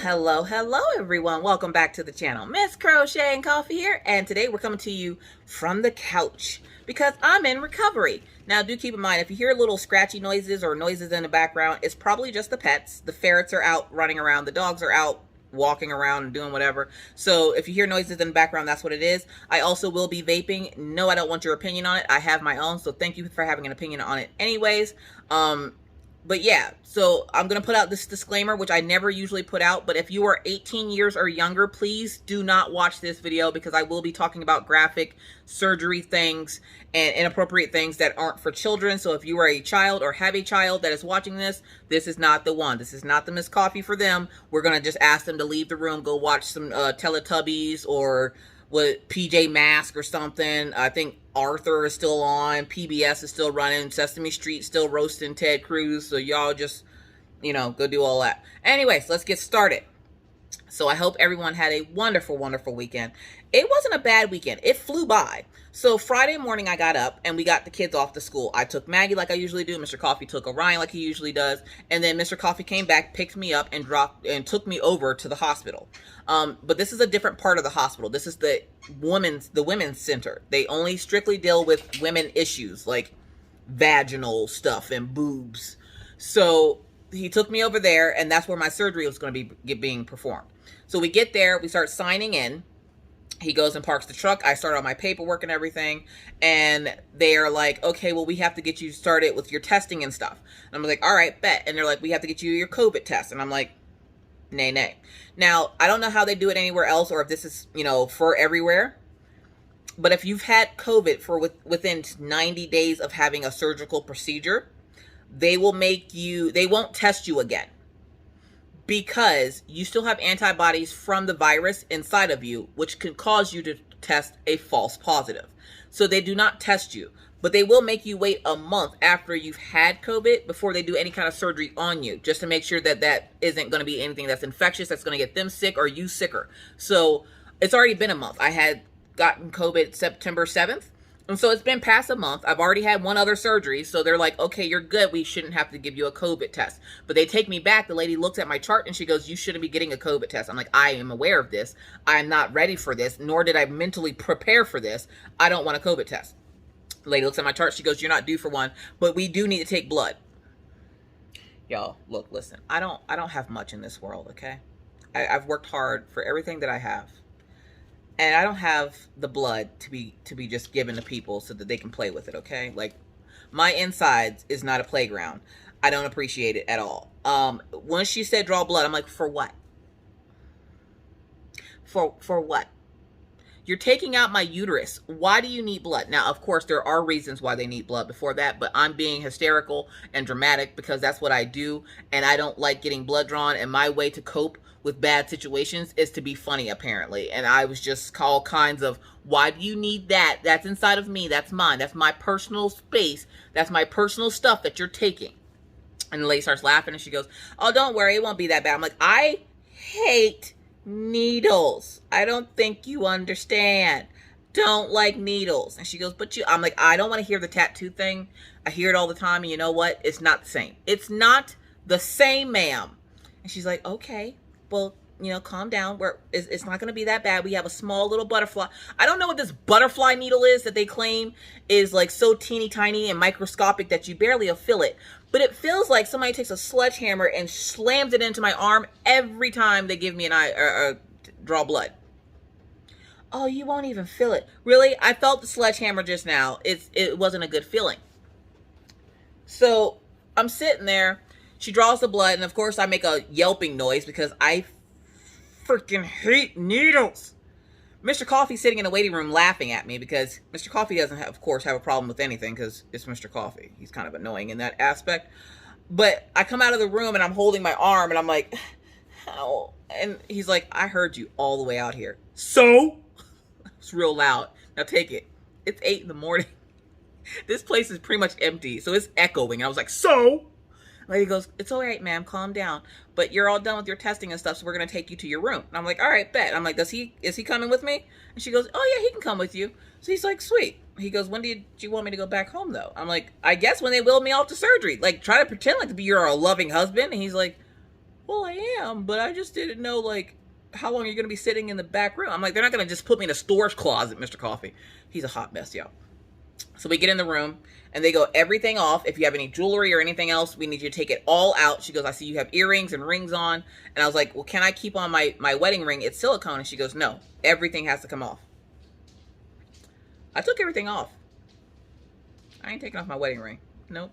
Hello everyone. Welcome back to the channel. Miss Crocheting Coffee here, and today we're coming to you from the couch because I'm in recovery. Now do keep in mind, if you hear little scratchy noises or noises in the background, it's probably just the pets. The ferrets are out running around, the dogs are out walking around and doing whatever. So if you hear noises in the background, that's what it is. I also will be vaping. No, I don't want your opinion on it. I have my own, so thank you for having an opinion on it anyways. But yeah, so I'm going to put out this disclaimer, which I never usually put out. But if you are 18 years or younger, please do not watch this video because I will be talking about graphic surgery things and inappropriate things that aren't for children. So if you are a child or have a child that is watching this, this is not the one. This is not the Miss Coffee for them. We're going to just ask them to leave the room, go watch some Teletubbies or with PJ Masks or something. I think Arthur is still on. PBS is still running. Sesame Street still roasting Ted Cruz. So y'all just, go do all that. Anyways, let's get started. So I hope everyone had a wonderful, wonderful weekend. It wasn't a bad weekend. It flew by. So Friday morning I got up and we got the kids off to school. I took Maggie like I usually do. Mr. Coffee took Orion like he usually does. And then Mr. Coffee came back, picked me up and took me over to the hospital. But this is a different part of the hospital. This is the women's center. They only strictly deal with women issues like vaginal stuff and boobs. So he took me over there, and that's where my surgery was going to be being performed. So we get there, we start signing in. He goes and parks the truck. I start on my paperwork and everything. And they're like, okay, well, we have to get you started with your testing and stuff. And I'm like, all right, bet. And they're like, we have to get you your COVID test. And I'm like, nay. Now, I don't know how they do it anywhere else or if this is, for everywhere. But if you've had COVID for within 90 days of having a surgical procedure, they won't test you again because you still have antibodies from the virus inside of you, which can cause you to test a false positive. So they do not test you, but they will make you wait a month after you've had COVID before they do any kind of surgery on you, just to make sure that that isn't going to be anything that's infectious, that's going to get them sick or you sicker. So it's already been a month. I had gotten COVID September 7th. And so it's been past a month. I've already had one other surgery. So they're like, okay, you're good. We shouldn't have to give you a COVID test. But they take me back. The lady looks at my chart and she goes, you shouldn't be getting a COVID test. I'm like, I am aware of this. I'm not ready for this, nor did I mentally prepare for this. I don't want a COVID test. The lady looks at my chart. She goes, you're not due for one, but we do need to take blood. Y'all, look, listen, I don't have much in this world, okay? I've worked hard for everything that I have. And I don't have the blood to be just given to people so that they can play with it, okay? Like, my insides is not a playground. I don't appreciate it at all. When she said draw blood, I'm like, for what? For what? You're taking out my uterus. Why do you need blood? Now, of course, there are reasons why they need blood before that, but I'm being hysterical and dramatic because that's what I do, and I don't like getting blood drawn, and my way to cope with bad situations is to be funny, apparently. And I was just all kinds of, why do you need that? That's inside of me. That's mine. That's my personal space. That's my personal stuff that you're taking. And the lady starts laughing and she goes, oh, don't worry. It won't be that bad. I'm like, I hate needles. I don't think you understand. Don't like needles. And she goes, I'm like, I don't want to hear the tattoo thing. I hear it all the time. And you know what? It's not the same. It's not the same, ma'am. And she's like, okay. Well, calm down. It's not going to be that bad. We have a small little butterfly. I don't know what this butterfly needle is that they claim is like so teeny tiny and microscopic that you barely feel it. But it feels like somebody takes a sledgehammer and slams it into my arm every time they give me draw blood. Oh, you won't even feel it. Really? I felt the sledgehammer just now. It wasn't a good feeling. So I'm sitting there. She draws the blood, and of course I make a yelping noise because I freaking hate needles. Mr. Coffee's sitting in the waiting room laughing at me because Mr. Coffee doesn't, of course, have a problem with anything because it's Mr. Coffee. He's kind of annoying in that aspect. But I come out of the room, and I'm holding my arm, and I'm like, how? And he's like, I heard you all the way out here. So? It's real loud. Now take it. It's 8 in the morning. This place is pretty much empty, so it's echoing. And I was like, so? Lady goes, it's all right, ma'am, calm down. But you're all done with your testing and stuff, so we're going to take you to your room. And I'm like, all right, bet. I'm like, is he coming with me? And she goes, oh, yeah, he can come with you. So he's like, sweet. He goes, when do you want me to go back home, though? I'm like, I guess when they wheel me off to surgery. Like, try to pretend like you're a loving husband. And he's like, well, I am, but I just didn't know, like, how long you're going to be sitting in the back room. I'm like, they're not going to just put me in a storage closet, Mr. Coffee. He's a hot mess, y'all. So we get in the room, and they go, everything off. If you have any jewelry or anything else, we need you to take it all out. She goes, I see you have earrings and rings on. And I was like, well, can I keep on my wedding ring? It's silicone. And she goes, no, everything has to come off. I took everything off. I ain't taking off my wedding ring. Nope.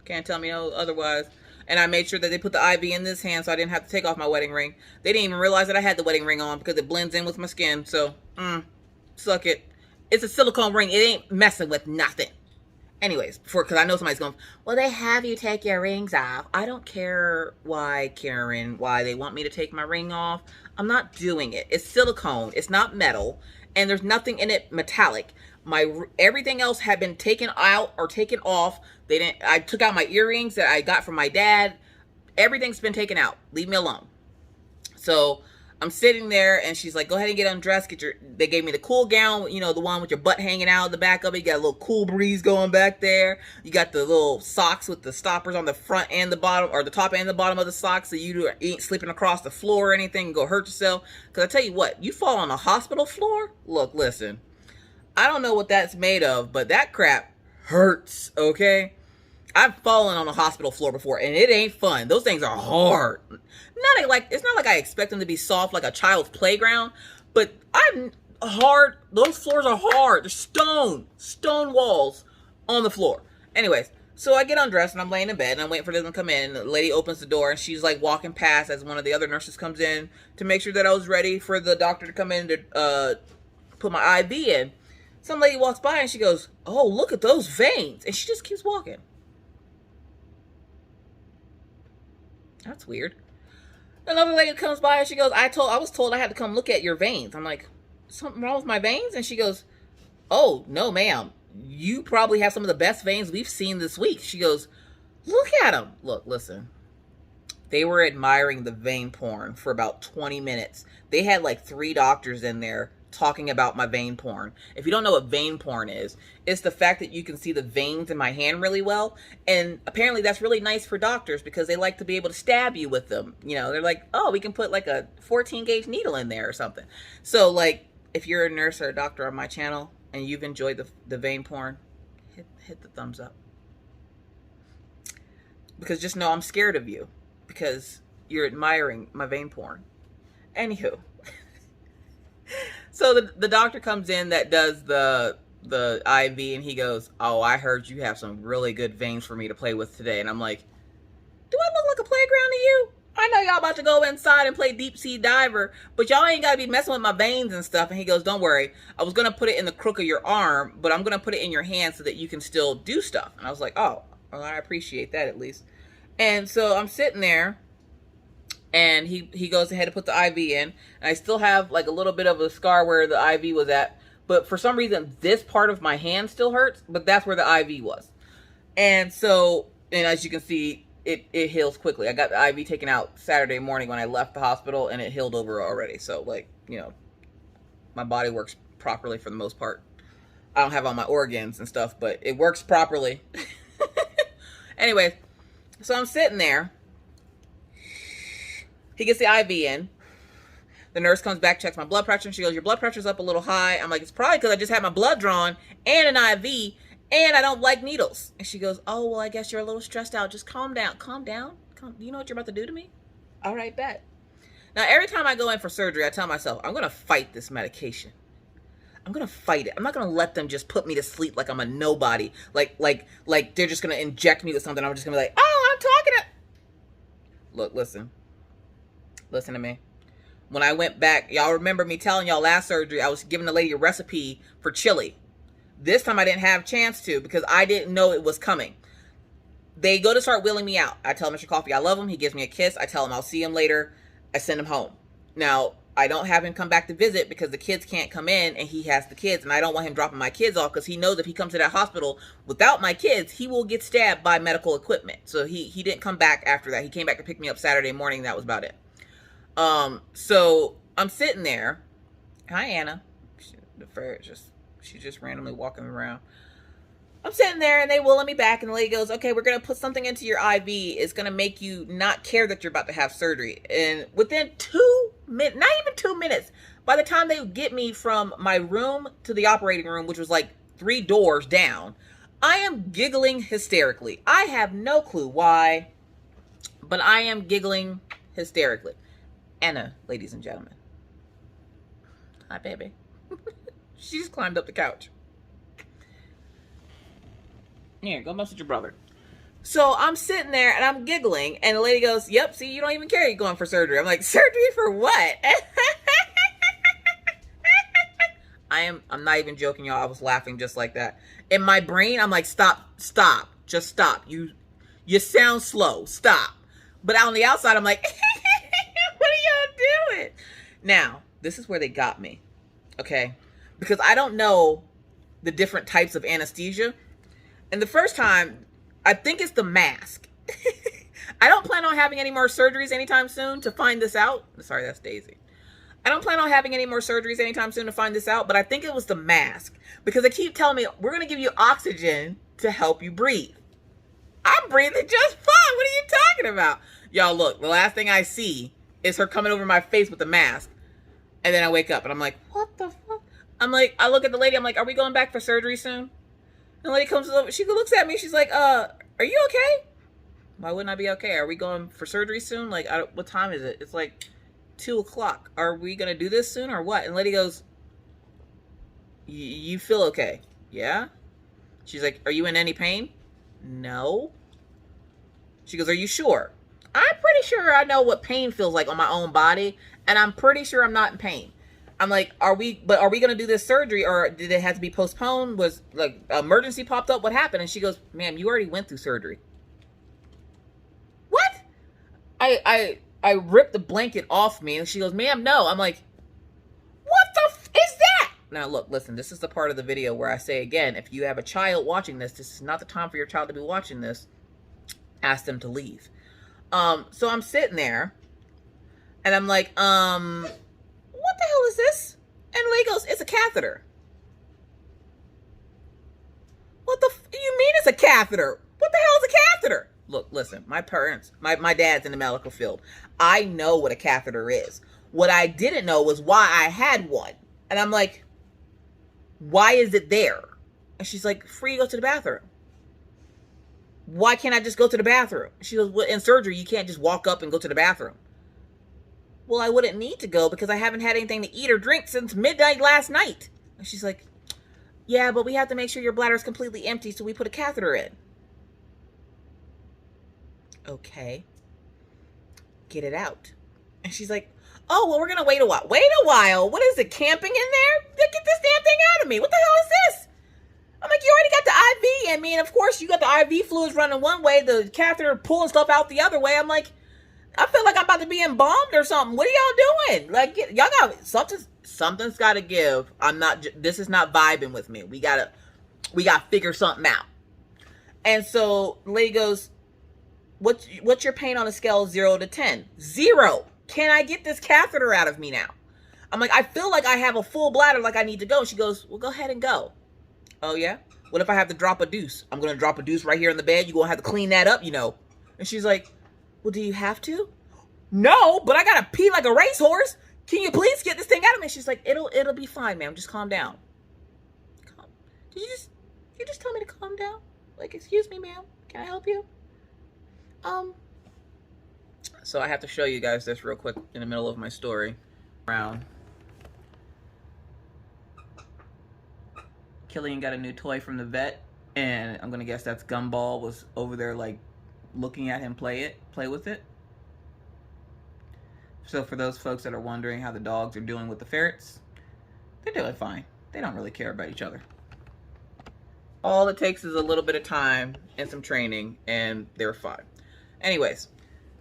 Can't tell me no otherwise. And I made sure that they put the IV in this hand so I didn't have to take off my wedding ring. They didn't even realize that I had the wedding ring on because it blends in with my skin. So, suck it. It's a silicone ring. It ain't messing with nothing. Anyways, because I know somebody's going, well, they have you take your rings off. I don't care why, Karen, why they want me to take my ring off. I'm not doing it. It's silicone. It's not metal. And there's nothing in it metallic. Everything else had been taken out or taken off. I took out my earrings that I got from my dad. Everything's been taken out. Leave me alone. So I'm sitting there and she's like, go ahead and get undressed. They gave me the cool gown, you know, the one with your butt hanging out the back of it. You got a little cool breeze going back there. You got the little socks with the stoppers on the front and the bottom, or the top and the bottom of the socks, so you ain't slipping across the floor or anything and go hurt yourself. Because I tell you what, you fall on a hospital floor, look, listen, I don't know what that's made of, but that crap hurts, okay? I've fallen on a hospital floor before, and it ain't fun. Those things are hard. It's not like I expect them to be soft like a child's playground, but I'm hard. Those floors are hard. There's stone walls on the floor. Anyways, so I get undressed, and I'm laying in bed, and I'm waiting for them to come in. And the lady opens the door, and she's like walking past as one of the other nurses comes in to make sure that I was ready for the doctor to come in to put my IV in. Some lady walks by, and she goes, oh, look at those veins. And she just keeps walking. That's weird. Another lady comes by and she goes, I was told I had to come look at your veins. I'm like, something wrong with my veins? And she goes, oh, no, ma'am. You probably have some of the best veins we've seen this week. She goes, look at them. Look, listen. They were admiring the vein porn for about 20 minutes. They had like 3 doctors in there talking about my vein porn. If you don't know what vein porn is, it's the fact that you can see the veins in my hand really well. And apparently that's really nice for doctors because they like to be able to stab you with them. You know, they're like, oh, we can put like a 14 gauge needle in there or something. So like, if you're a nurse or a doctor on my channel and you've enjoyed the vein porn, hit the thumbs up. Because just know I'm scared of you because you're admiring my vein porn. Anywho. So the doctor comes in that does the IV, and he goes, oh, I heard you have some really good veins for me to play with today. And I'm like, do I look like a playground to you? I know y'all about to go inside and play deep sea diver, but y'all ain't got to be messing with my veins and stuff. And he goes, don't worry. I was going to put it in the crook of your arm, but I'm going to put it in your hand so that you can still do stuff. And I was like, oh, well, I appreciate that at least. And so I'm sitting there. And he goes ahead to put the IV in. And I still have like a little bit of a scar where the IV was at. But for some reason, this part of my hand still hurts. But that's where the IV was. And so, and as you can see, it heals quickly. I got the IV taken out Saturday morning when I left the hospital. And it healed over already. So like, you know, my body works properly for the most part. I don't have all my organs and stuff, but it works properly. Anyways, so I'm sitting there. He gets the IV in. The nurse comes back, checks my blood pressure, and she goes, your blood pressure's up a little high. I'm like, it's probably because I just had my blood drawn and an IV, and I don't like needles. And she goes, oh, well, I guess you're a little stressed out. Just calm down. Calm down. You know what you're about to do to me? All right, bet. Now, every time I go in for surgery, I tell myself, I'm going to fight this medication. I'm going to fight it. I'm not going to let them just put me to sleep like I'm a nobody. Like they're just going to inject me with something. I'm just going to be like, oh, I'm talking to... Look, listen. Listen to me. When I went back, y'all remember me telling y'all last surgery, I was giving the lady a recipe for chili. This time I didn't have a chance to because I didn't know it was coming. They go to start wheeling me out. I tell Mr. Coffee I love him. He gives me a kiss. I tell him I'll see him later. I send him home. Now, I don't have him come back to visit because the kids can't come in and he has the kids. And I don't want him dropping my kids off because he knows if he comes to that hospital without my kids, he will get stabbed by medical equipment. So he didn't come back after that. He came back to pick me up Saturday morning. That was about it. So I'm sitting there. Hi, Anna. The ferret she's just randomly walking around. I'm sitting there and they will let me back, and the lady goes, okay, we're going to put something into your IV. It's going to make you not care that you're about to have surgery. And within 2 minutes, not even 2 minutes, by the time they get me from my room to the operating room, which was like 3 doors down, I am giggling hysterically. I have no clue why, but I am giggling hysterically. Anna, ladies and gentlemen. Hi, baby. She just climbed up the couch. Here, go mess with your brother. So I'm sitting there and I'm giggling, and the lady goes, yep, see, you don't even care you're going for surgery. I'm like, surgery for what? I'm not even joking, y'all. I was laughing just like that. In my brain, I'm like, stop, just stop. You sound slow, stop. But on the outside, I'm like, what are y'all doing? Now, this is where they got me, okay? Because I don't know the different types of anesthesia. And the first time, I think it's the mask. I don't plan on having any more surgeries anytime soon to find this out. Sorry, that's Daisy. I don't plan on having any more surgeries anytime soon to find this out, but I think it was the mask. Because they keep telling me, we're going to give you oxygen to help you breathe. I'm breathing just fine. What are you talking about? Y'all, look, the last thing I see is her coming over my face with the mask. And then I wake up and I'm like, what the fuck? I'm like, I look at the lady, I'm like, are we going back for surgery soon? And the lady comes over, she looks at me, she's like, are you okay? Why wouldn't I be okay? Are we going for surgery soon? Like, what time is it? It's like 2 o'clock. Are we going to do this soon or what? And the lady goes, you feel okay? Yeah? She's like, are you in any pain? No. She goes, are you sure? I'm pretty sure I know what pain feels like on my own body, and I'm pretty sure I'm not in pain. I'm like, are we going to do this surgery, or did it have to be postponed? Was like emergency popped up? What happened? And she goes, ma'am, you already went through surgery. What? I ripped the blanket off me, and she goes, ma'am, no. I'm like, what the f is that? Now look, listen, this is the part of the video where I say again, if you have a child watching this, this is not the time for your child to be watching this. Ask them to leave. So I'm sitting there, and I'm like, what the hell is this? And the lady goes, it's a catheter. What the you mean it's a catheter? What the hell is a catheter? Look, listen, my parents, my dad's in the medical field. I know what a catheter is. What I didn't know was why I had one. And I'm like, why is it there? And she's like, free to go to the bathroom. Why can't I just go to the bathroom? She goes, well, in surgery, you can't just walk up and go to the bathroom. Well, I wouldn't need to go because I haven't had anything to eat or drink since midnight last night. And she's like, yeah, but we have to make sure your bladder is completely empty, so we put a catheter in. Okay. Get it out. And she's like, oh, well, we're going to wait a while. Wait a while? What is it, camping in there? Get this damn thing out of me. What the hell is this? I'm like, you already got the IV. I mean, of course, you got the IV fluids running one way, the catheter pulling stuff out the other way. I'm like, I feel like I'm about to be embalmed or something. What are y'all doing? Like, y'all got something's got to give. This is not vibing with me. We got to figure something out. And so the lady goes, what's your pain on a scale of 0 to 10? 0. Can I get this catheter out of me now? I'm like, I feel like I have a full bladder, like I need to go. She goes, well, go ahead and go. Oh, yeah? What if I have to drop a deuce? I'm going to drop a deuce right here in the bed. You're going to have to clean that up, you know. And she's like, well, do you have to? No, but I got to pee like a racehorse. Can you please get this thing out of me? She's like, it'll be fine, ma'am. Just calm down. Did you just tell me to calm down? Like, excuse me, ma'am. Can I help you? So I have to show you guys this real quick in the middle of my story. Killian got a new toy from the vet, and I'm gonna guess that's Gumball was over there like looking at him play with it. So for those folks that are wondering how the dogs are doing with the ferrets, they're doing fine. They don't really care about each other. All it takes is a little bit of time and some training, and they're fine. Anyways,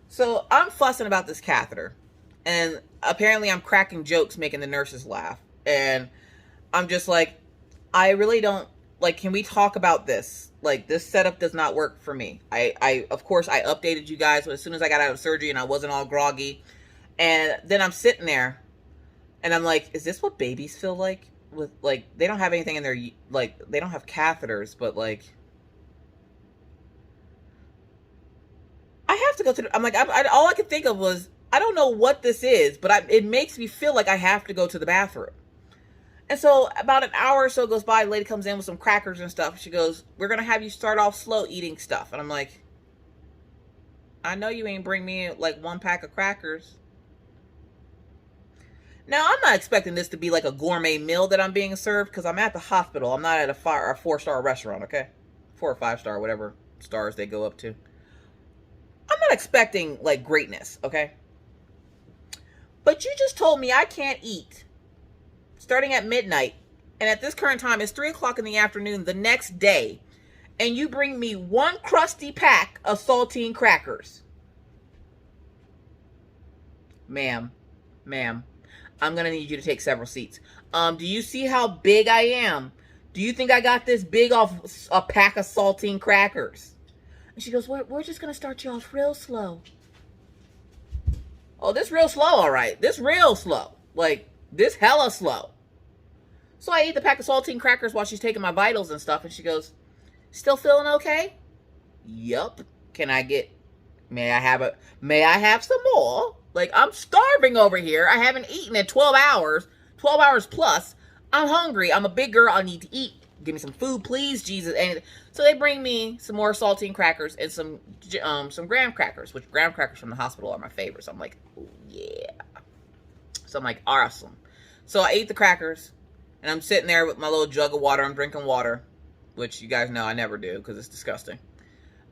so I'm fussing about this catheter, and apparently I'm cracking jokes making the nurses laugh, and I'm just like, I really don't, like, can we talk about this? Like, this setup does not work for me. Of course, I updated you guys as soon as I got out of surgery and I wasn't all groggy. And then I'm sitting there and I'm like, is this what babies feel like? with, like, they don't have anything in their, like, they don't have catheters, but, like, I have to go to the, I'm like, all I could think of was, I don't know what this is, but it makes me feel like I have to go to the bathroom. And so about an hour or so goes by, the lady comes in with some crackers and stuff. She goes, we're going to have you start off slow eating stuff. And I'm like, I know you ain't bring me like 1 pack of crackers. Now, I'm not expecting this to be like a gourmet meal that I'm being served, because I'm at the hospital. I'm not at a 4-star restaurant, okay? 4 or 5-star, whatever stars they go up to. I'm not expecting like greatness, okay? But you just told me I can't eat starting at midnight, and at this current time it's 3 o'clock in the afternoon the next day, and you bring me 1 crusty pack of saltine crackers. Ma'am, I'm gonna need you to take several seats. Do you see how big I am? Do you think I got this big off a pack of saltine crackers? And she goes, we're just gonna start you off real slow. Oh, this real slow, all right. This real slow. Like, this hella slow. So I ate the pack of saltine crackers while she's taking my vitals and stuff, and she goes, still feeling okay? Yup. May I have some more? Like, I'm starving over here. I haven't eaten in 12 hours plus. I'm hungry. I'm a big girl. I need to eat. Give me some food, please, Jesus. And so they bring me some more saltine crackers and some graham crackers, which graham crackers from the hospital are my favorite. So I'm like, oh, yeah. So I'm like, awesome. So I ate the crackers, and I'm sitting there with my little jug of water. I'm drinking water, which you guys know I never do because it's disgusting.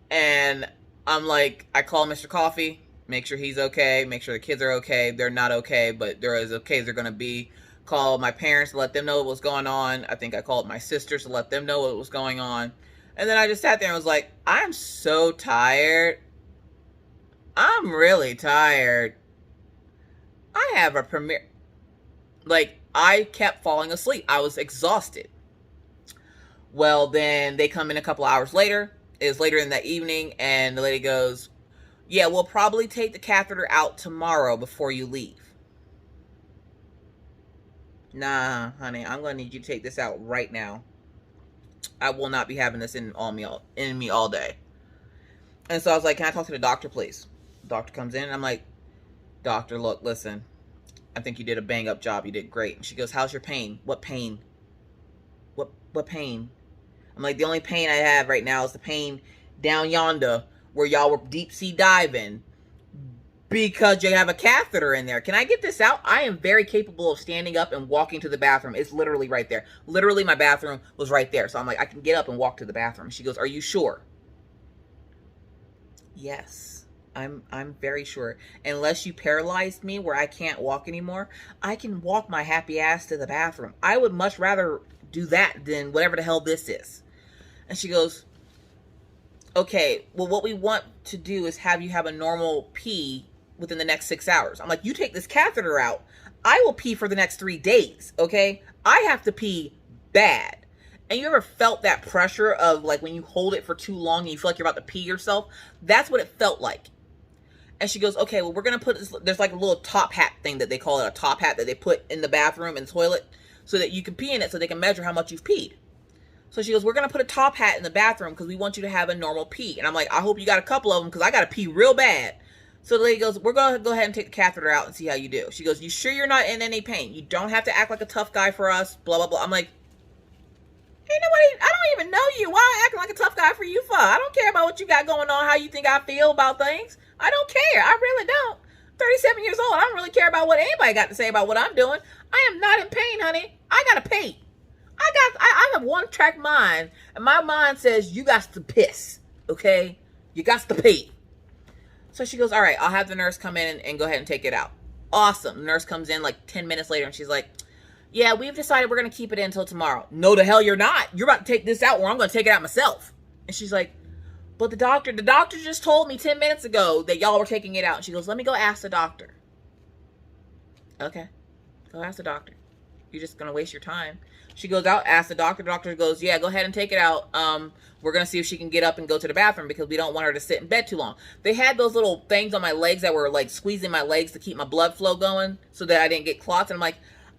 And I'm like, I call Mr. Coffee, make sure he's okay, make sure the kids are okay. They're not okay, but they're as okay as they're going to be. Call my parents to let them know what was going on. I think I called my sisters to let them know what was going on. And then I just sat there and was like, I'm so tired. I'm really tired. I have a premiere. Like, I kept falling asleep. I was exhausted. Well, then they come in a couple hours later. It was later in the evening, and the lady goes, yeah, we'll probably take the catheter out tomorrow before you leave. Nah, honey, I'm going to need you to take this out right now. I will not be having this in me all day. And so I was like, can I talk to the doctor, please? The doctor comes in, and I'm like, doctor, look, listen. I think you did a bang-up job. You did great. And she goes, how's your pain? What pain? What pain? I'm like, the only pain I have right now is the pain down yonder where y'all were deep-sea diving because you have a catheter in there. Can I get this out? I am very capable of standing up and walking to the bathroom. It's literally right there. Literally, my bathroom was right there. So I'm like, I can get up and walk to the bathroom. She goes, are you sure? Yes, I'm very sure. Unless you paralyzed me where I can't walk anymore, I can walk my happy ass to the bathroom. I would much rather do that than whatever the hell this is. And she goes, okay, well, what we want to do is have you have a normal pee within the next 6 hours. I'm like, you take this catheter out, I will pee for the next 3 days, okay? I have to pee bad. And you ever felt that pressure of like when you hold it for too long and you feel like you're about to pee yourself? That's what it felt like. And she goes, okay, well, we're going to put this, there's like a little top hat thing that they call it, a top hat that they put in the bathroom and toilet so that you can pee in it so they can measure how much you've peed. So she goes, we're going to put a top hat in the bathroom because we want you to have a normal pee. And I'm like, I hope you got a couple of them because I got to pee real bad. So the lady goes, we're going to go ahead and take the catheter out and see how you do. She goes, you sure you're not in any pain? You don't have to act like a tough guy for us, blah, blah, blah. I'm like, ain't nobody, I don't even know you. Why am I acting like a tough guy for you for? I don't care about what you got going on, how you think I feel about things. I don't care. I really don't. 37 years old. I don't really care about what anybody got to say about what I'm doing. I am not in pain, honey. I got to pee. I have one-track mind, and my mind says, you got to piss, okay? You got to pee. So she goes, all right, I'll have the nurse come in and go ahead and take it out. Awesome. The nurse comes in like 10 minutes later, and she's like, yeah, we've decided we're going to keep it in until tomorrow. No, the hell you're not. You're about to take this out, or I'm going to take it out myself. And she's like, but the doctor just told me 10 minutes ago that y'all were taking it out. And she goes, let me go ask the doctor. Okay, go ask the doctor. You're just going to waste your time. She goes out, asks the doctor. The doctor goes, yeah, go ahead and take it out. We're going to see if she can get up and go to the bathroom because we don't want her to sit in bed too long. They had those little things on my legs that were like squeezing my legs to keep my blood flow going so that I didn't get clots. And I'm like,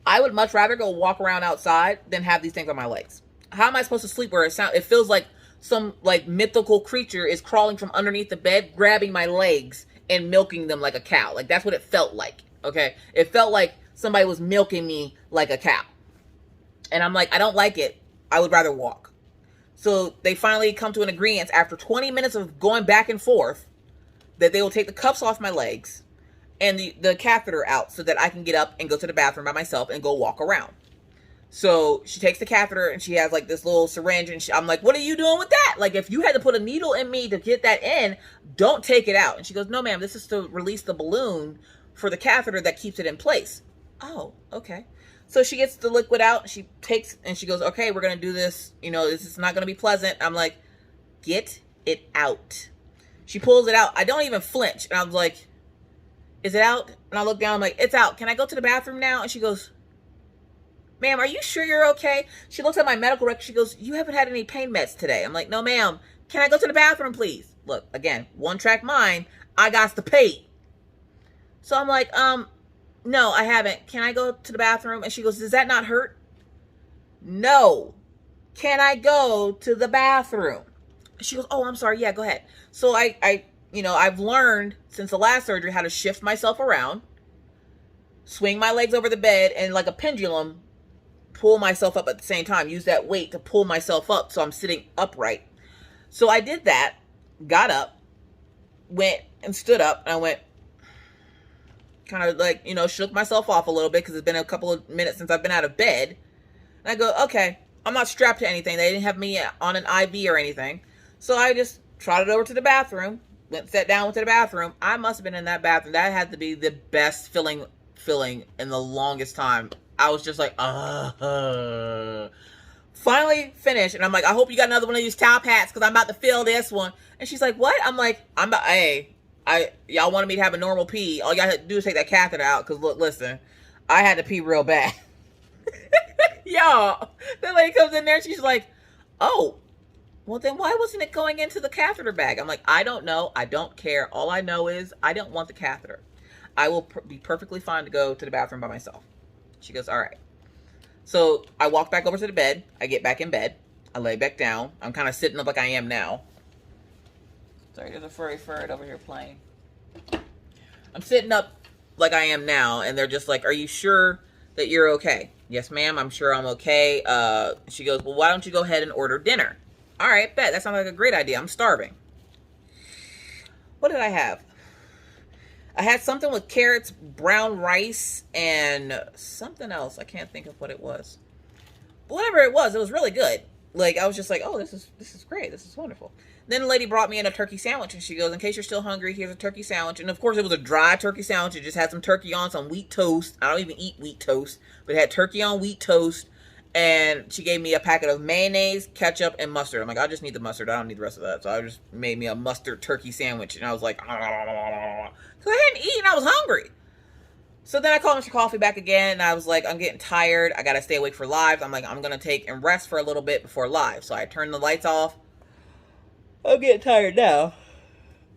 I would much rather go walk around outside than have these things on my legs. How am I supposed to sleep where it feels like some like mythical creature is crawling from underneath the bed, grabbing my legs and milking them like a cow. Like, that's what it felt like. Okay. It felt like somebody was milking me like a cow. And I'm like, I don't like it. I would rather walk. So they finally come to an agreement after 20 minutes of going back and forth that they will take the cuffs off my legs and the catheter out so that I can get up and go to the bathroom by myself and go walk around. So she takes the catheter and she has like this little syringe and I'm like, what are you doing with that? Like, if you had to put a needle in me to get that in, don't take it out. And she goes, no, ma'am, this is to release the balloon for the catheter that keeps it in place. Oh, okay. So she gets the liquid out, she takes, and she goes, okay, we're going to do this. You know, this is not going to be pleasant. I'm like, get it out. She pulls it out. I don't even flinch. And I was like, is it out? And I look down, I'm like, it's out. Can I go to the bathroom now? And she goes, ma'am, are you sure you're okay? She looks at my medical record. She goes, you haven't had any pain meds today. I'm like, no, ma'am. Can I go to the bathroom, please? Look, again, one track mind. I got to pay. So I'm like, no, I haven't. Can I go to the bathroom? And she goes, does that not hurt? No. Can I go to the bathroom? She goes, oh, I'm sorry. Yeah, go ahead. So I've learned since the last surgery how to shift myself around, swing my legs over the bed, and like a pendulum, pull myself up at the same time. Use that weight to pull myself up so I'm sitting upright. So I did that, got up, went and stood up, and I went, kind of like, shook myself off a little bit because it's been a couple of minutes since I've been out of bed. And I go, okay, I'm not strapped to anything. They didn't have me on an IV or anything. So I just trotted over to the bathroom, sat down to the bathroom. I must have been in that bathroom. That had to be the best feeling in the longest time. I was just like, finally finished. And I'm like, I hope you got another one of these top hats because I'm about to fill this one. And she's like, what? I'm like, y'all wanted me to have a normal pee. All y'all had to do is take that catheter out. Because look, listen, I had to pee real bad. Y'all, the lady comes in there and she's like, oh, well then why wasn't it going into the catheter bag? I'm like, I don't know. I don't care. All I know is I don't want the catheter. I will be perfectly fine to go to the bathroom by myself. She goes, all right. So I walk back over to the bed. I get back in bed. I lay back down. I'm kind of sitting up like I am now. Sorry, there's a furry bird over here playing. I'm sitting up like I am now, and they're just like, are you sure that you're okay? Yes, ma'am, I'm sure I'm okay. She goes, well, why don't you go ahead and order dinner? All right, bet. That sounds like a great idea. I'm starving. What did I have? I had something with carrots, brown rice, and something else. I can't think of what it was. But whatever it was really good. Like, I was just like, oh, this is great. This is wonderful. Then the lady brought me in a turkey sandwich, and she goes, in case you're still hungry, here's a turkey sandwich. And of course, it was a dry turkey sandwich. It just had some turkey on, some wheat toast. I don't even eat wheat toast, but it had turkey on wheat toast. And she gave me a packet of mayonnaise, ketchup, and mustard. I'm like, I just need the mustard. I don't need the rest of that. So I just made me a mustard turkey sandwich. And I was like, because I hadn't eaten. I was hungry. So then I called Mr. Coffee back again. And I was like, I'm getting tired. I got to stay awake for live. I'm like, I'm going to take and rest for a little bit before live. So I turned the lights off. I'm getting tired now.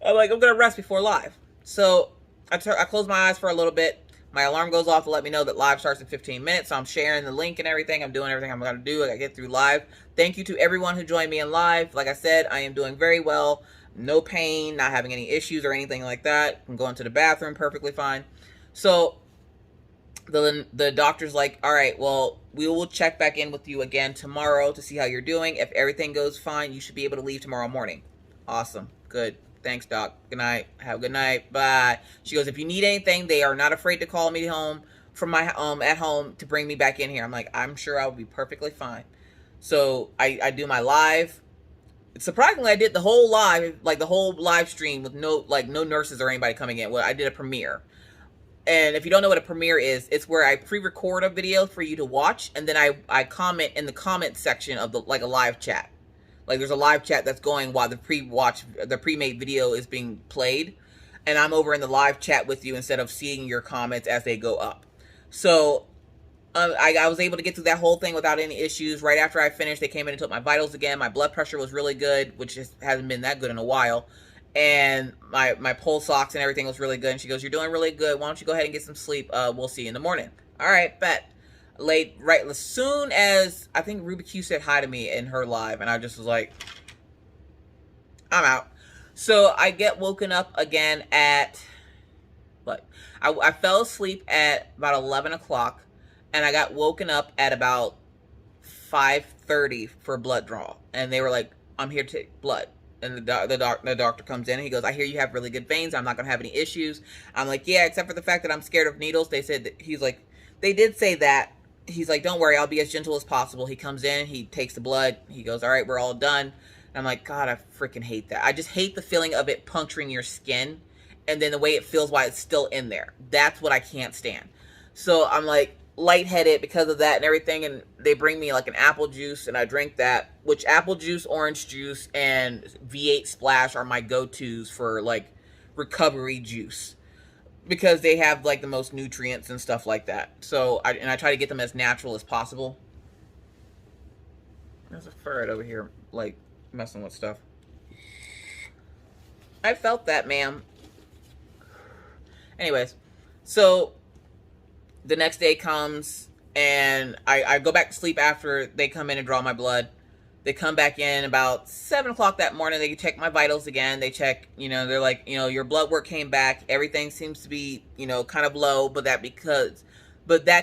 I'm like, I'm going to rest before live. So I closed my eyes for a little bit. My alarm goes off to let me know that live starts in 15 minutes. So I'm sharing the link and everything. I'm doing everything I'm going to do. I got to get through live. Thank you to everyone who joined me in live. Like I said, I am doing very well. No pain, not having any issues or anything like that. I'm going to the bathroom perfectly fine. So the doctor's like, all right, well, we will check back in with you again tomorrow to see how you're doing. If everything goes fine, you should be able to leave tomorrow morning. Awesome. Good. Thanks, Doc. Good night. Have a good night. Bye. She goes, if you need anything, they are not afraid to call me home from my at home to bring me back in here. I'm like, I'm sure I'll be perfectly fine. So I do my live. Surprisingly, I did the whole live, like the whole live stream with no nurses or anybody coming in. Well, I did a premiere. And if you don't know what a premiere is, it's where I pre-record a video for you to watch, and then I comment in the comment section of the like a live chat. Like there's a live chat that's going while the pre-made video is being played, and I'm over in the live chat with you instead of seeing your comments as they go up. So I was able to get through that whole thing without any issues. Right after I finished, they came in and took my vitals again. My blood pressure was really good, which just hasn't been that good in a while. And my pulse ox and everything was really good. And she goes, you're doing really good. Why don't you go ahead and get some sleep? We'll see you in the morning. All right, bet. laid right as soon as I think Ruby Q said hi to me in her live, and I just was like, I'm out. So I get woken up again at what? I fell asleep at about 11 o'clock, and I got woken up at about 5:30 for a blood draw, and they were like, I'm here to take blood. And the doctor comes in and he goes, I hear you have really good veins. I'm not going to have any issues. I'm like, yeah, except for the fact that I'm scared of needles. They said that, he's like, they did say that. He's like, don't worry, I'll be as gentle as possible. He comes in, he takes the blood. He goes, all right, we're all done. And I'm like, God, I freaking hate that. I just hate the feeling of it puncturing your skin and then the way it feels while it's still in there. That's what I can't stand. So I'm like, lightheaded because of that and everything, and they bring me like an apple juice and I drink that, which apple juice, orange juice, and V8 Splash are my go-tos for like recovery juice because they have like the most nutrients and stuff like that. So I try to get them as natural as possible. There's a ferret over here like messing with stuff. I felt that, ma'am. Anyways, so the next day comes and I go back to sleep after they come in and draw my blood. They come back in about 7 o'clock that morning. They check my vitals again. They check, you know, they're like, you know, your blood work came back. Everything seems to be, you know, kind of low, but that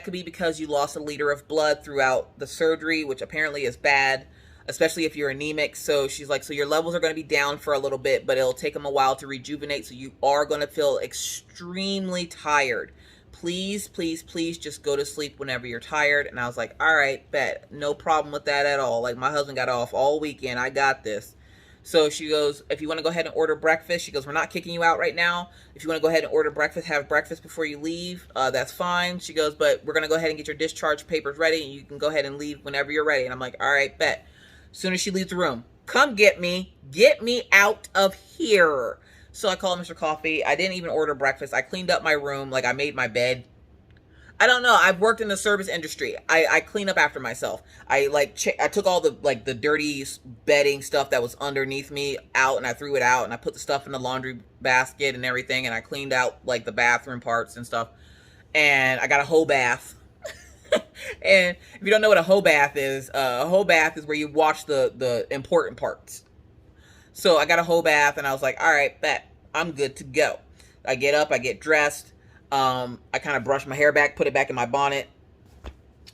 could be because you lost a liter of blood throughout the surgery, which apparently is bad, especially if you're anemic. So she's like, so your levels are going to be down for a little bit, but it'll take them a while to rejuvenate. So you are going to feel extremely tired. Please, please, please just go to sleep whenever you're tired. And I was like, all right, bet. No problem with that at all. Like, my husband got off all weekend. I got this. So she goes, if you want to go ahead and order breakfast, she goes, we're not kicking you out right now. If you want to go ahead and order breakfast, have breakfast before you leave, that's fine. She goes, but we're going to go ahead and get your discharge papers ready, and you can go ahead and leave whenever you're ready. And I'm like, all right, bet. As soon as she leaves the room, come get me out of here. So I called Mr. Coffee. I didn't even order breakfast. I cleaned up my room. Like, I made my bed. I don't know. I've worked in the service industry. I clean up after myself. I took all the the dirty bedding stuff that was underneath me out, and I threw it out, and I put the stuff in the laundry basket and everything, and I cleaned out like the bathroom parts and stuff. And I got a whole bath. And if you don't know what a whole bath is where you wash the important parts. So I got a whole bath, and I was like, all right, bet. I'm good to go. I get up, I get dressed. I kind of brush my hair back, put it back in my bonnet.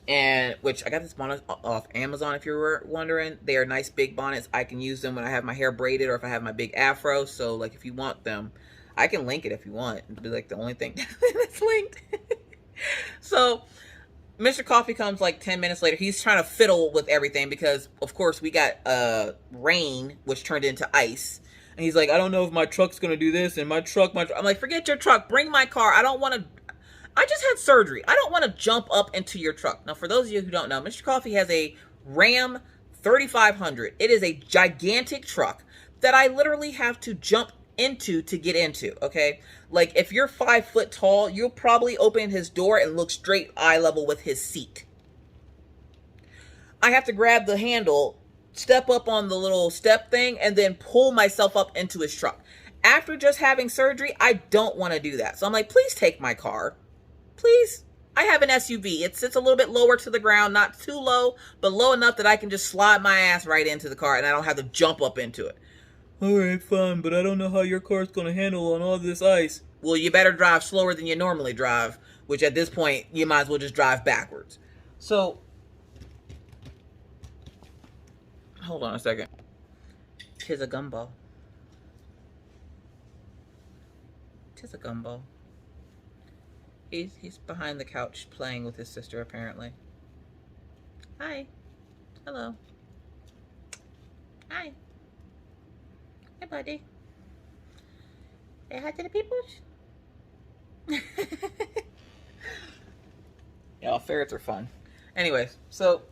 And which I got this bonnet off Amazon, if you were wondering. They are nice big bonnets. I can use them when I have my hair braided or if I have my big afro. So like if you want them, I can link it if you want. It'll be like the only thing that's linked. So Mr. Coffee comes like 10 minutes later. He's trying to fiddle with everything because, of course, we got rain, which turned into ice. And he's like, I don't know if my truck's going to do this. And my truck. I'm like, forget your truck. Bring my car. I don't want to. I just had surgery. I don't want to jump up into your truck. Now, for those of you who don't know, Mr. Coffee has a Ram 3500. It is a gigantic truck that I literally have to jump into to get into, okay? Like, if you're 5 foot tall, you'll probably open his door and look straight eye level with his seat. I have to grab the handle, step up on the little step thing, and then pull myself up into his truck. After just having surgery, I don't want to do that. So I'm like, please take my car. Please. I have an SUV. It sits a little bit lower to the ground, not too low, but low enough that I can just slide my ass right into the car and I don't have to jump up into it. All right, fine, but I don't know how your car's going to handle on all this ice. Well, you better drive slower than you normally drive, which at this point, you might as well just drive backwards. So, hold on a second. Tis a gumball. Tis a gumball. He's behind the couch playing with his sister, apparently. Hi. Hello. Hi. Hi, buddy. Say hi to the peoples. Yeah, ferrets are fun. Anyways, so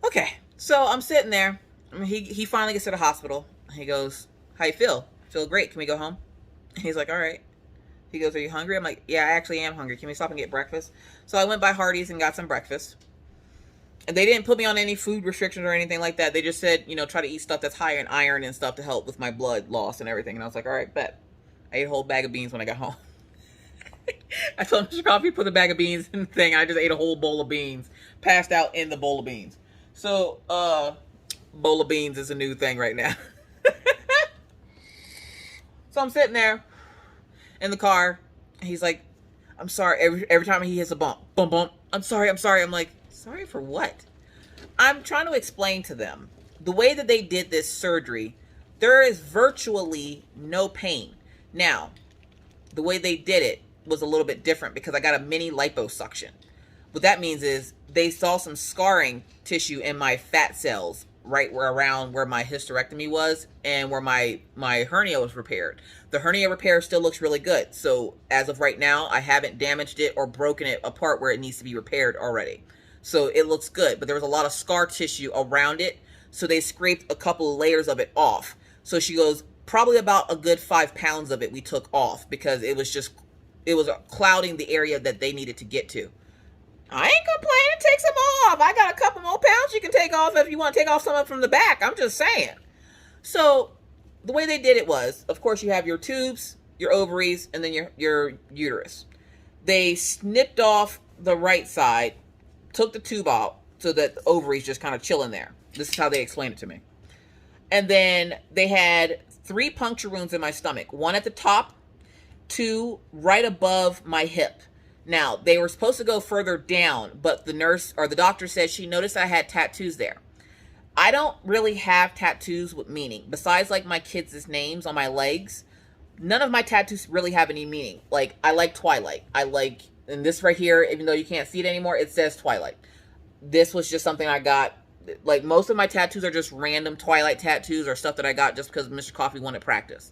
okay, so I'm sitting there. He finally gets to the hospital. He goes, "How you feel? Feel great. Can we go home?" He's like, "All right." He goes, "Are you hungry?" I'm like, "Yeah, I actually am hungry. Can we stop and get breakfast?" So I went by Hardee's and got some breakfast. And they didn't put me on any food restrictions or anything like that. They just said, you know, try to eat stuff that's higher in iron and stuff to help with my blood loss and everything. And I was like, all right, bet. I ate a whole bag of beans when I got home. I told Mr. Coffee put a bag of beans in the thing. I just ate a whole bowl of beans. Passed out in the bowl of beans. So, bowl of beans is a new thing right now. So I'm sitting there in the car. And he's like, I'm sorry. Every time he hits a bump, bump, bump. I'm sorry. I'm like, sorry for what? I'm trying to explain to them the way that they did this surgery. There is virtually no pain. Now, the way they did it was a little bit different because I got a mini liposuction. What that means is they saw some scarring tissue in my fat cells right around where my hysterectomy was and where my hernia was repaired. The hernia repair still looks really good. So as of right now, I haven't damaged it or broken it apart where it needs to be repaired already. So it looks good, but there was a lot of scar tissue around it. So they scraped a couple of layers of it off. So she goes, probably about a good 5 pounds of it we took off because it was clouding the area that they needed to get to. I ain't complaining. Take some off. I got a couple more pounds you can take off if you want to take off some of it from the back. I'm just saying. So the way they did it was, of course, you have your tubes, your ovaries, and then your uterus. They snipped off the right side, took the tube out so that the ovaries just kind of chill in there. This is how they explained it to me. And then they had 3 puncture wounds in my stomach. 1 at the top, 2 right above my hip. Now, they were supposed to go further down, but the nurse or the doctor said she noticed I had tattoos there. I don't really have tattoos with meaning. Besides, like, my kids' names on my legs, none of my tattoos really have any meaning. Like, I like Twilight. I like, and this right here, even though you can't see it anymore, it says Twilight. This was just something I got. Like, most of my tattoos are just random Twilight tattoos or stuff that I got just because Mr. Coffee wanted practice.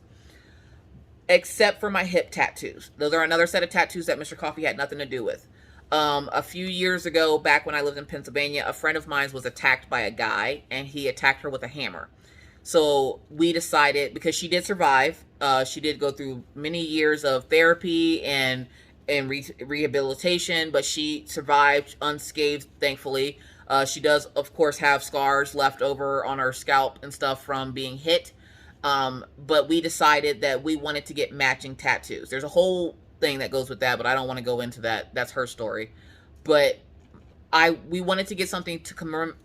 Except for my hip tattoos. Those are another set of tattoos that Mr. Coffee had nothing to do with. A few years ago, back when I lived in Pennsylvania, a friend of mine was attacked by a guy, and he attacked her with a hammer. So we decided, because she did survive, she did go through many years of therapy and rehabilitation, but she survived unscathed, thankfully. She does, of course, have scars left over on her scalp and stuff from being hit. But we decided that we wanted to get matching tattoos. There's a whole thing that goes with that, but I don't want to go into that. That's her story. But we wanted to get something to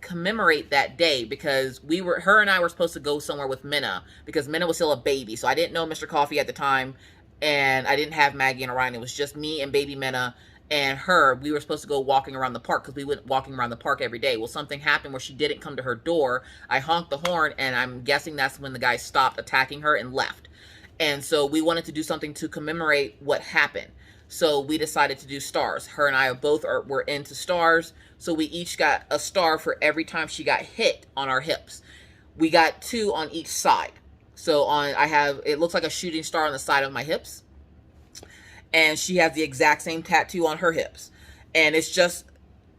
commemorate that day because her and I were supposed to go somewhere with Minna because Minna was still a baby. So I didn't know Mr. Coffee at the time, and I didn't have Maggie and Orion. It was just me and baby Minna and her. We were supposed to go walking around the park because we went walking around the park every day. Well, something happened where she didn't come to her door. I honked the horn, and I'm guessing that's when the guy stopped attacking her and left. And so we wanted to do something to commemorate what happened. So we decided to do stars. Her and I both were into stars. So we each got a star for every time she got hit on our hips. We got 2 on each side. So it looks like a shooting star on the side of my hips. And she has the exact same tattoo on her hips. And it's just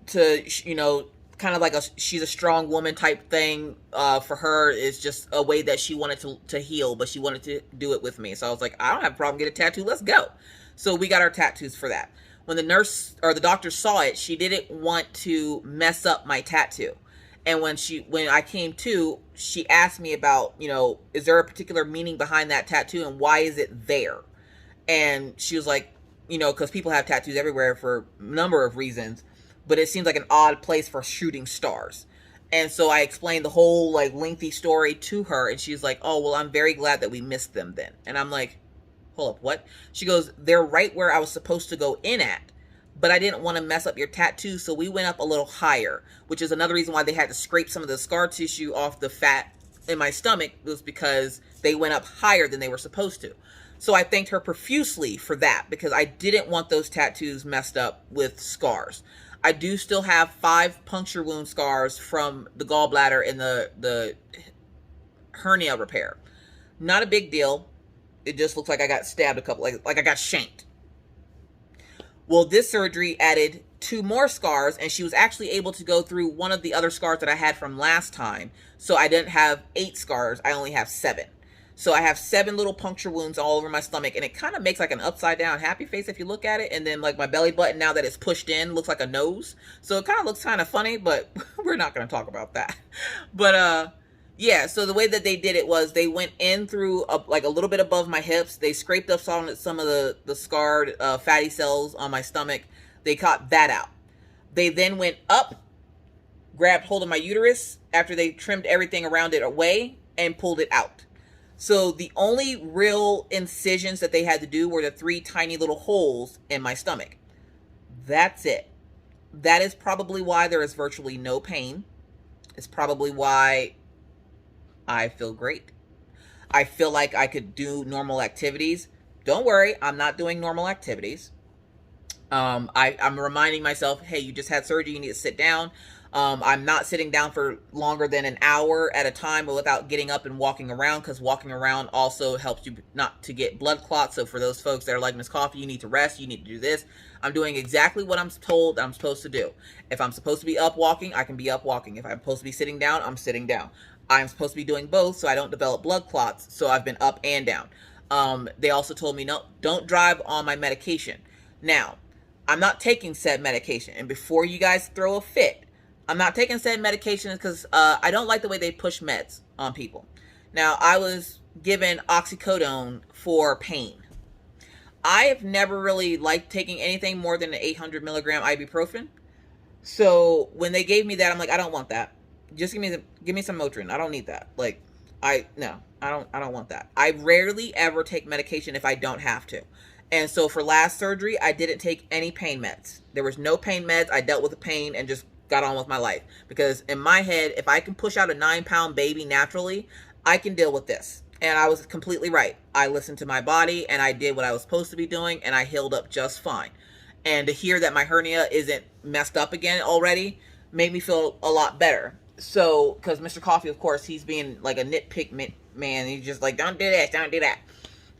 to, kind of like she's a strong woman type thing. For her, it's just a way that she wanted to heal, but she wanted to do it with me. So I was like, I don't have a problem, get a tattoo, let's go. So we got our tattoos for that. When the nurse or the doctor saw it, she didn't want to mess up my tattoo. And when I came to, she asked me about, is there a particular meaning behind that tattoo and why is it there? And she was like, because people have tattoos everywhere for a number of reasons, but it seems like an odd place for shooting stars. And so I explained the whole lengthy story to her, and she's like, oh, well, I'm very glad that we missed them then. And I'm like, hold up, what? She goes, they're right where I was supposed to go in at, but I didn't want to mess up your tattoo, so we went up a little higher, which is another reason why they had to scrape some of the scar tissue off the fat in my stomach, was because they went up higher than they were supposed to. So I thanked her profusely for that because I didn't want those tattoos messed up with scars. I do still have 5 puncture wound scars from the gallbladder and the hernia repair. Not a big deal. It just looks like I got stabbed a couple, like I got shanked. Well, this surgery added 2 more scars, and she was actually able to go through one of the other scars that I had from last time. So I didn't have 8 scars. I only have 7. So I have 7 little puncture wounds all over my stomach, and it kind of makes like an upside down happy face if you look at it. And then like my belly button, now that it's pushed in, looks like a nose. So it kind of looks kind of funny, but we're not going to talk about that. But Yeah, so the way that they did it was they went in through like a little bit above my hips. They scraped up some of the scarred fatty cells on my stomach. They cut that out. They then went up, grabbed hold of my uterus after they trimmed everything around it away and pulled it out. So the only real incisions that they had to do were the 3 tiny little holes in my stomach. That's it. That is probably why there is virtually no pain. It's probably why I feel great. I feel like I could do normal activities. Don't worry, I'm not doing normal activities. I'm reminding myself, hey, you just had surgery, you need to sit down. I'm not sitting down for longer than an hour at a time without getting up and walking around, because walking around also helps you not to get blood clots. So for those folks that are like, Miss Coffee, you need to rest, you need to do this. I'm doing exactly what I'm told I'm supposed to do. If I'm supposed to be up walking, I can be up walking. If I'm supposed to be sitting down, I'm sitting down. I'm supposed to be doing both so I don't develop blood clots. So I've been up and down. They also told me, no, don't drive on my medication. Now, I'm not taking said medication. And before you guys throw a fit, I'm not taking said medication because I don't like the way they push meds on people. Now, I was given oxycodone for pain. I have never really liked taking anything more than an 800 milligram ibuprofen. So when they gave me that, I'm like, I don't want that. Just give me some Motrin. I don't need that. Like, I don't want that. I rarely ever take medication if I don't have to. And so for last surgery, I didn't take any pain meds. There was no pain meds. I dealt with the pain and just got on with my life. Because in my head, if I can push out a 9-pound baby naturally, I can deal with this. And I was completely right. I listened to my body and I did what I was supposed to be doing, and I healed up just fine. And to hear that my hernia isn't messed up again already made me feel a lot better. So, because Mr. Coffee, of course, he's being like a nitpick man. He's just like, don't do this, don't do that.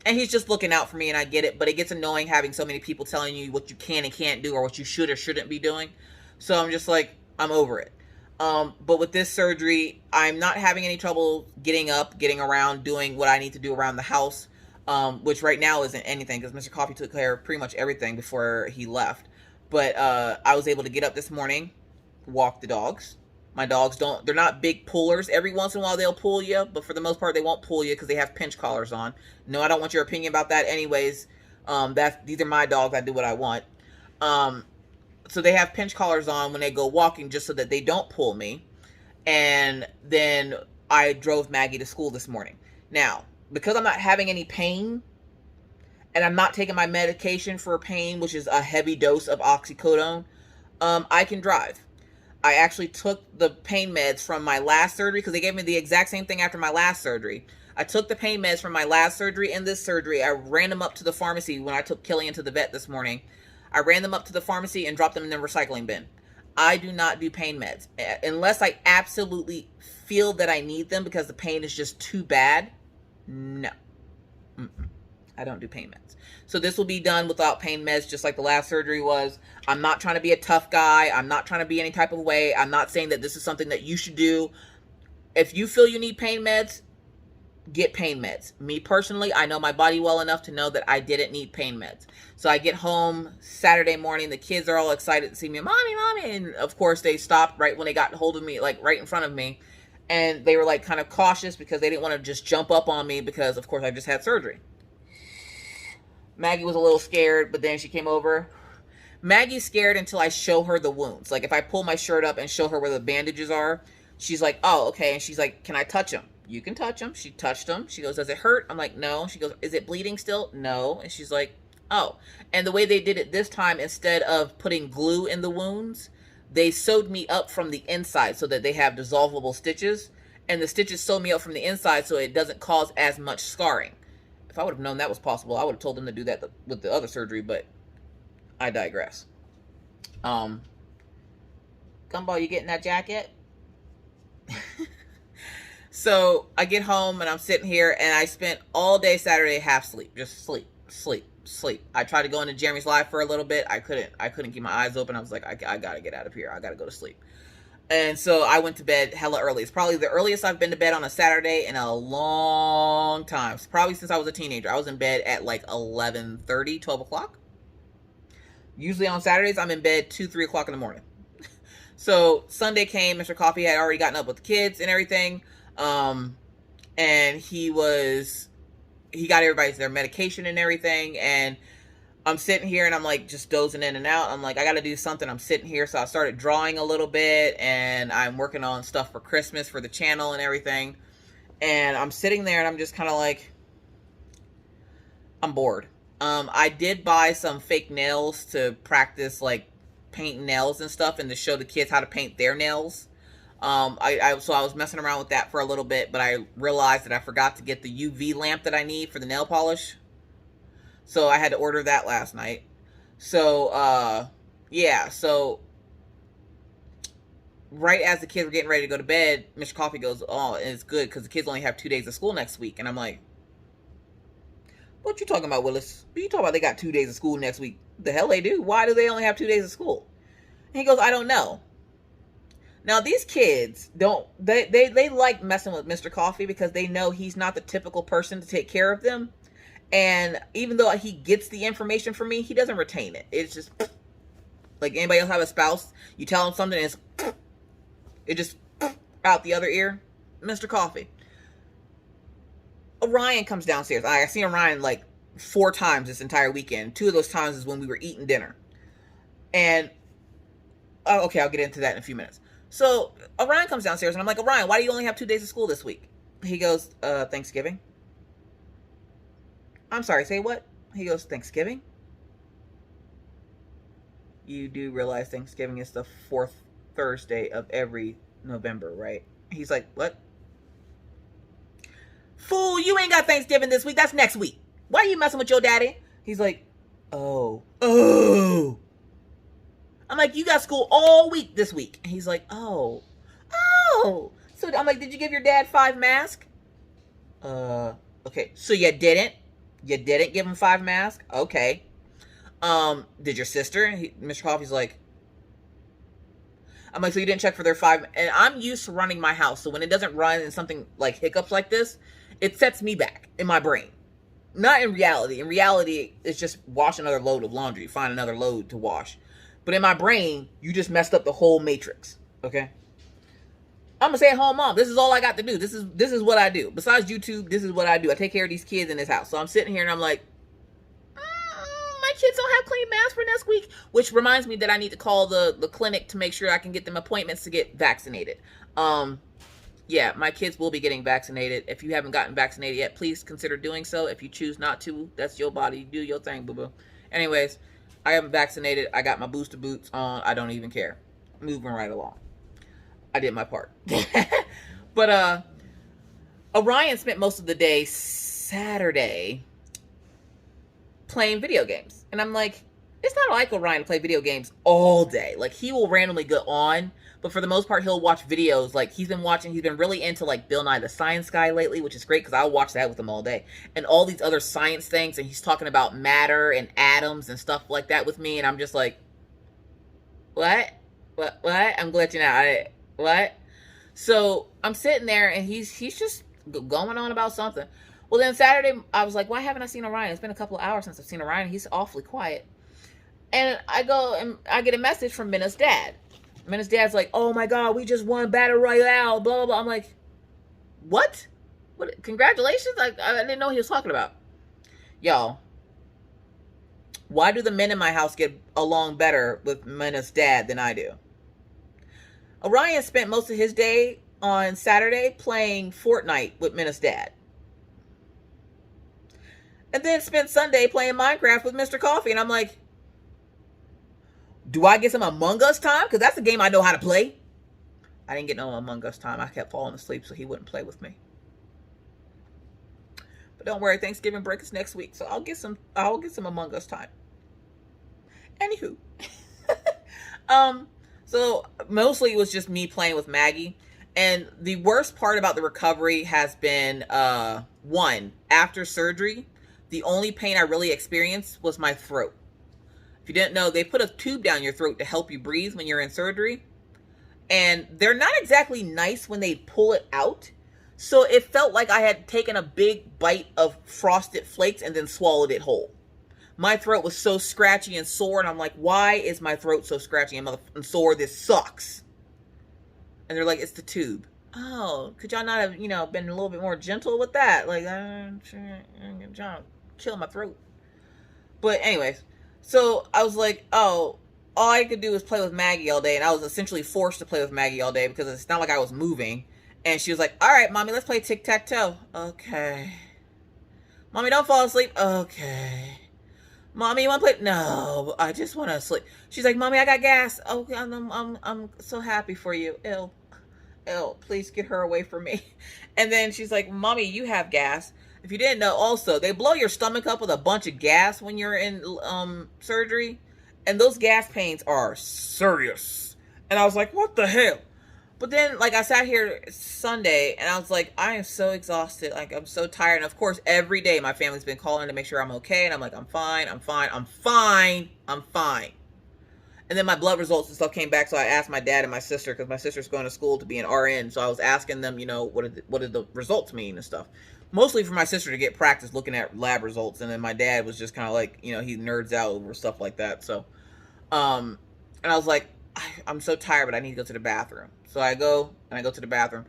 And he's just looking out for me, and I get it. But it gets annoying having so many people telling you what you can and can't do, or what you should or shouldn't be doing. So I'm just like, I'm over it. But with this surgery, I'm not having any trouble getting up, getting around, doing what I need to do around the house, which right now isn't anything because Mr. Coffee took care of pretty much everything before he left. But I was able to get up this morning, walk the dogs. My dogs they're not big pullers. Every once in a while they'll pull you, but for the most part they won't pull you because they have pinch collars on. No, I don't want your opinion about that anyways. These are my dogs. I do what I want. So they have pinch collars on when they go walking just so that they don't pull me. And then I drove Maggie to school this morning. Now, because I'm not having any pain and I'm not taking my medication for pain, which is a heavy dose of oxycodone, I can drive. I actually took the pain meds from my last surgery because they gave me the exact same thing after my last surgery. I took the pain meds from my last surgery and this surgery. I ran them up to the pharmacy when I took Killian to the vet this morning. I ran them up to the pharmacy and dropped them in the recycling bin. I do not do pain meds unless I absolutely feel that I need them because the pain is just too bad. No, I don't do pain meds. So this will be done without pain meds, just like the last surgery was. I'm not trying to be a tough guy. I'm not trying to be any type of way. I'm not saying that this is something that you should do. If you feel you need pain meds, get pain meds. Me personally, I know my body well enough to know that I didn't need pain meds. So I get home Saturday morning. The kids are all excited to see me. Mommy, mommy. And of course they stopped right when they got hold of me, like right in front of me. And they were like kind of cautious because they didn't want to just jump up on me because of course I just had surgery. Maggie was a little scared, but then she came over. Maggie's scared until I show her the wounds. Like if I pull my shirt up and show her where the bandages are, she's like, oh, okay. And she's like, can I touch them? You can touch them. She touched them. She goes, does it hurt? I'm like, no. She goes, is it bleeding still? No. And she's like, oh. And the way they did it this time, instead of putting glue in the wounds, they sewed me up from the inside so that they have dissolvable stitches. And the stitches sew me up from the inside so it doesn't cause as much scarring. If I would have known that was possible, I would have told them to do that with the other surgery, but I digress. Gumball, you getting that jacket? So I get home and I'm sitting here and I spent all day Saturday half sleep, just sleep. I tried to go into Jeremy's live for a little bit. I couldn't keep my eyes open. I was like, I gotta get out of here. I gotta go to sleep. And so I went to bed hella early. It's probably the earliest I've been to bed on a Saturday in a long time. It's probably since I was a teenager. I was in bed at like 11:30, 12 o'clock. Usually on Saturdays, I'm in bed 2, 3 o'clock in the morning. So Sunday came, Mr. Coffee had already gotten up with the kids and everything. And he got their medication and everything. And I'm sitting here and I'm like just dozing in and out. I'm like, I got to do something. I'm sitting here. So I started drawing a little bit, and I'm working on stuff for Christmas for the channel and everything. And I'm sitting there and I'm just kind of like, I'm bored. I did buy some fake nails to practice like painting nails and stuff, and to show the kids how to paint their nails. So I was messing around with that for a little bit, but I realized that I forgot to get the UV lamp that I need for the nail polish. So I had to order that last night. So, yeah, so right as the kids were getting ready to go to bed, Mr. Coffee goes, oh, it's good because the kids only have 2 days of school next week. And I'm like, what you talking about, Willis? What you talking about? They got 2 days of school next week. The hell they do? Why do they only have 2 days of school? And he goes, I don't know. Now, these kids they like messing with Mr. Coffee because they know he's not the typical person to take care of them. And even though he gets the information from me, he doesn't retain it. It's just like anybody else have a spouse. You tell them something, and it just out the other ear. Mr. Coffee. Orion comes downstairs. I've seen Orion like 4 times this entire weekend. 2 of those times is when we were eating dinner. And, okay, I'll get into that in a few minutes. So, Orion comes downstairs, and I'm like, Orion, why do you only have 2 days of school this week? He goes, Thanksgiving. I'm sorry, say what? He goes, Thanksgiving? You do realize Thanksgiving is the 4th Thursday of every November, right? He's like, what? Fool, you ain't got Thanksgiving this week. That's next week. Why are you messing with your daddy? He's like, oh. I'm like, you got school all week this week. And he's like, oh. So I'm like, did you give your dad 5 masks? Okay. So you didn't? You didn't give him 5 masks? Okay. Did your sister? Mr. Coffee's like, I'm like, so you didn't check for their 5? And I'm used to running my house. So when it doesn't run and something like hiccups like this, it sets me back in my brain. Not in reality. In reality, it's just wash another load of laundry. Find another load to wash. But in my brain, you just messed up the whole matrix. Okay? I'm a stay-at-home mom. This is all I got to do. This is what I do. Besides YouTube, this is what I do. I take care of these kids in this house. So I'm sitting here and I'm like, my kids don't have clean masks for next week. Which reminds me that I need to call the clinic to make sure I can get them appointments to get vaccinated. Yeah, my kids will be getting vaccinated. If you haven't gotten vaccinated yet, please consider doing so. If you choose not to, that's your body. Do your thing, boo-boo. Anyways, I am vaccinated. I got my booster boots on. I don't even care. Moving right along. I did my part. But Orion spent most of the day Saturday playing video games. And I'm like, it's not like Orion to play video games all day. Like, he will randomly go on, but for the most part, he'll watch videos. Like, he's been really into, like, Bill Nye the Science Guy lately, which is great because I'll watch that with him all day. And all these other science things, and he's talking about matter and atoms and stuff like that with me, and I'm just like, what? I'm glitching out. What? So, I'm sitting there, and he's just going on about something. Well, then Saturday, I was like, why haven't I seen Orion? It's been a couple of hours since I've seen Orion. He's awfully quiet. And I go and I get a message from Minna's dad. Minna's dad's like, oh my God, we just won Battle Royale, blah, blah, blah. I'm like, what? Congratulations? I didn't know what he was talking about. Y'all, why do the men in my house get along better with Minna's dad than I do? Orion spent most of his day on Saturday playing Fortnite with Minna's dad. And then spent Sunday playing Minecraft with Mr. Coffee. And I'm like, do I get some Among Us time? Because that's the game I know how to play. I didn't get no Among Us time. I kept falling asleep so he wouldn't play with me. But don't worry, Thanksgiving break is next week. So I'll get some Among Us time. Anywho. So mostly it was just me playing with Maggie. And the worst part about the recovery has been, one, after surgery, the only pain I really experienced was my throat. If you didn't know, they put a tube down your throat to help you breathe when you're in surgery. And they're not exactly nice when they pull it out. So it felt like I had taken a big bite of Frosted Flakes and then swallowed it whole. My throat was so scratchy and sore. And I'm like, why is my throat so scratchy and sore? This sucks. And they're like, it's the tube. oh, could y'all not have, been a little bit more gentle with that? Like, John, kill my throat. But anyways, so I was like, oh, all I could do was play with Maggie all day, and I was essentially forced to play with Maggie all day because it's not like I was moving. And she was like, all right, mommy, let's play tic-tac-toe. Okay. Mommy, don't fall asleep. Okay. Mommy, you want to play? No, I just want to sleep. She's like, mommy, I got gas. Okay, I'm so happy for you. Ew, please get her away from me. And then she's like, mommy, you have gas. If you didn't know, also, they blow your stomach up with a bunch of gas when you're in surgery. And those gas pains are serious. And I was like, what the hell? But then, like, I sat here Sunday, and I was like, I am so exhausted. Like, I'm so tired. And, of course, every day my family's been calling to make sure I'm okay. And I'm like, I'm fine. I'm fine. I'm fine. I'm fine. And then my blood results and stuff came back, so I asked my dad and my sister, because my sister's going to school to be an RN. So I was asking them, what did the results mean and stuff. Mostly for my sister to get practice looking at lab results. And then my dad was just kind of like, he nerds out over stuff like that. So, and I was like, I'm so tired, but I need to go to the bathroom. So I go to the bathroom.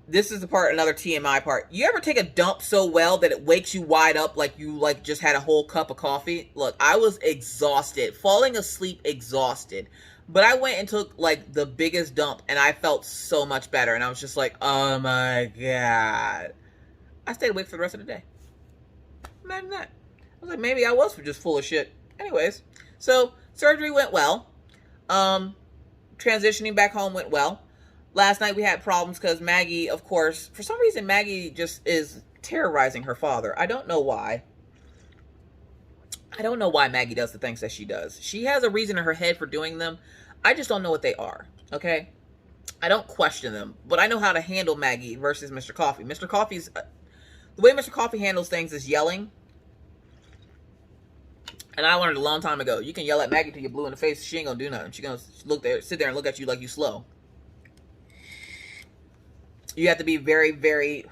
This is the part, another TMI part. You ever take a dump so well that it wakes you wide up like you just had a whole cup of coffee? Look, I was exhausted, falling asleep exhausted. But I went and took like the biggest dump and I felt so much better. And I was just like, oh my God. I stayed awake for the rest of the day. Imagine that. I was like, maybe I was just full of shit. Anyways, so surgery went well. Transitioning back home went well. Last night we had problems because Maggie, of course, for some reason Maggie just is terrorizing her father. I don't know why. I don't know why Maggie does the things that she does. She has a reason in her head for doing them. I just don't know what they are, okay? I don't question them, but I know how to handle Maggie versus Mr. Coffee. Mr. Coffee's, the way Mr. Coffee handles things is yelling. And I learned a long time ago, you can yell at Maggie till you're blue in the face. She ain't gonna do nothing. She's gonna sit there and look at you like you slow. You have to be very, very,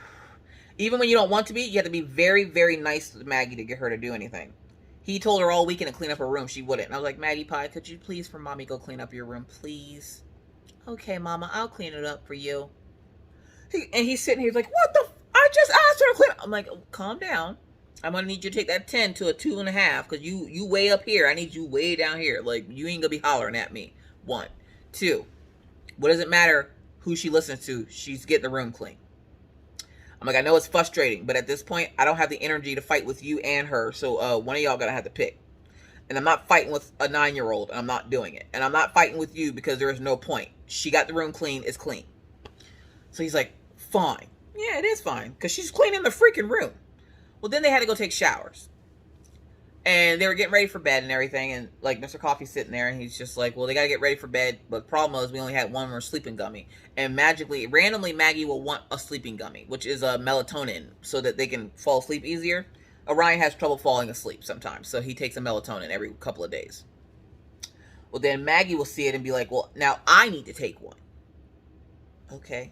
even when you don't want to be, you have to be very, very nice to Maggie to get her to do anything. He told her all weekend to clean up her room. She wouldn't. And I was like, Maggie Pie, could you please for mommy go clean up your room, please? Okay, mama, I'll clean it up for you. And he's sitting here, he's like, what the? I just asked her to clean up. I'm like, calm down. I'm going to need you to take that 10 to a 2.5 because you way up here. I need you way down here. Like, you ain't going to be hollering at me. 1. 2. What does it matter who she listens to? She's getting the room clean. I'm like, I know it's frustrating, but at this point, I don't have the energy to fight with you and her. So one of y'all going to have to pick. And I'm not fighting with a 9-year-old. And I'm not doing it. And I'm not fighting with you because there is no point. She got the room clean. It's clean. So he's like, fine. Yeah, it is fine because she's cleaning the freaking room. Well, then they had to go take showers. And they were getting ready for bed and everything. And, like, Mr. Coffee's sitting there. And he's just like, well, they got to get ready for bed. But the problem was we only had one more sleeping gummy. And randomly, Maggie will want a sleeping gummy, which is a melatonin, so that they can fall asleep easier. Orion has trouble falling asleep sometimes. So he takes a melatonin every couple of days. Well, then Maggie will see it and be like, well, now I need to take one. Okay.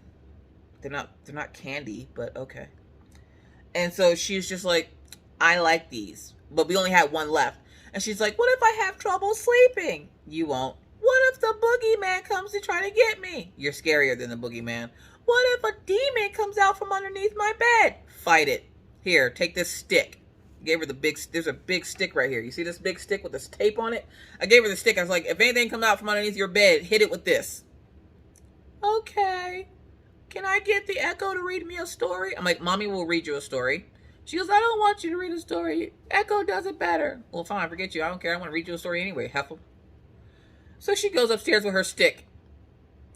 They're not candy, but okay. And so she's just like, I like these. But we only had one left. And she's like, what if I have trouble sleeping? You won't. What if the boogeyman comes to try to get me? You're scarier than the boogeyman. What if a demon comes out from underneath my bed? Fight it. Here, take this stick. I gave her there's a big stick right here. You see this big stick with this tape on it? I gave her the stick. I was like, if anything comes out from underneath your bed, hit it with this. Okay. Can I get the Echo to read me a story? I'm like, mommy will read you a story. She goes, I don't want you to read a story. Echo does it better. Well, fine, forget you. I don't care. I want to read you a story anyway, heifer. So she goes upstairs with her stick.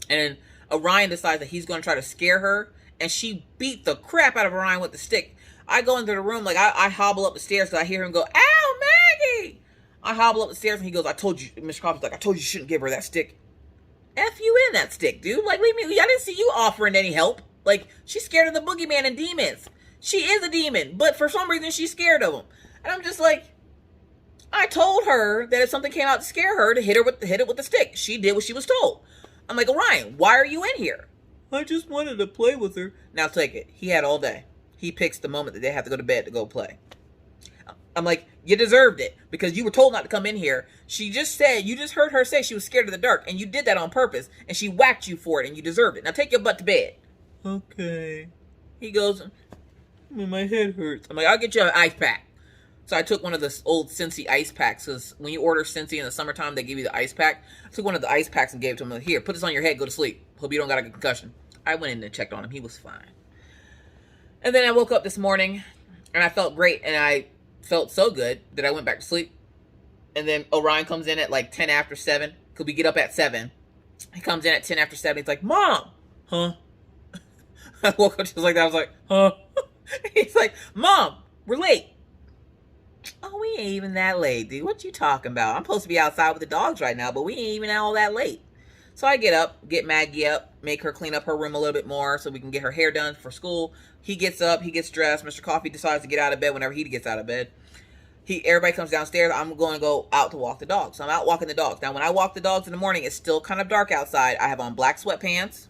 And Orion decides that he's going to try to scare her. And she beat the crap out of Orion with the stick. I go into the room, like, I hobble up the stairs because I hear him go, ow, Maggie! I hobble up the stairs and he goes, I told you, Mr. Coffee's like, I told you shouldn't give her that stick. F you in that stick, dude. Like, leave me. I didn't see you offering any help. Like, she's scared of the boogeyman and demons. She is a demon, but for some reason she's scared of them. And I'm just like, I told her that if something came out to scare her, to hit it with the stick. She did what she was told. I'm like, Orion, why are you in here? I just wanted to play with her. Now take it. He had all day. He picks the moment that they have to go to bed to go play. I'm like, you deserved it because you were told not to come in here. She just said, you just heard her say she was scared of the dark, and you did that on purpose, and she whacked you for it, and you deserved it. Now take your butt to bed. okay. He goes, my head hurts. I'm like, I'll get you an ice pack. So I took one of the old Scentsy ice packs, because when you order Scentsy in the summertime, they give you the ice pack. I took one of the ice packs and gave it to him. Like, here, put this on your head, go to sleep. Hope you don't got a concussion. I went in and checked on him. He was fine. And then I woke up this morning, and I felt great, and I felt so good that I went back to sleep. And then Orion comes in at like 10 after 7. Could we get up at 7? He comes in at 10 after 7. He's like, Mom! Huh? I woke up just like that. I was like, huh? He's like, Mom, we're late. Oh, we ain't even that late, dude. What you talking about? I'm supposed to be outside with the dogs right now, but we ain't even all that late. So I get up, get Maggie up, make her clean up her room a little bit more so we can get her hair done for school. He gets up, he gets dressed. Mr. Coffee decides to get out of bed whenever he gets out of bed. Everybody comes downstairs. I'm going to go out to walk the dogs. So I'm out walking the dogs. Now, when I walk the dogs in the morning, it's still kind of dark outside. I have on black sweatpants,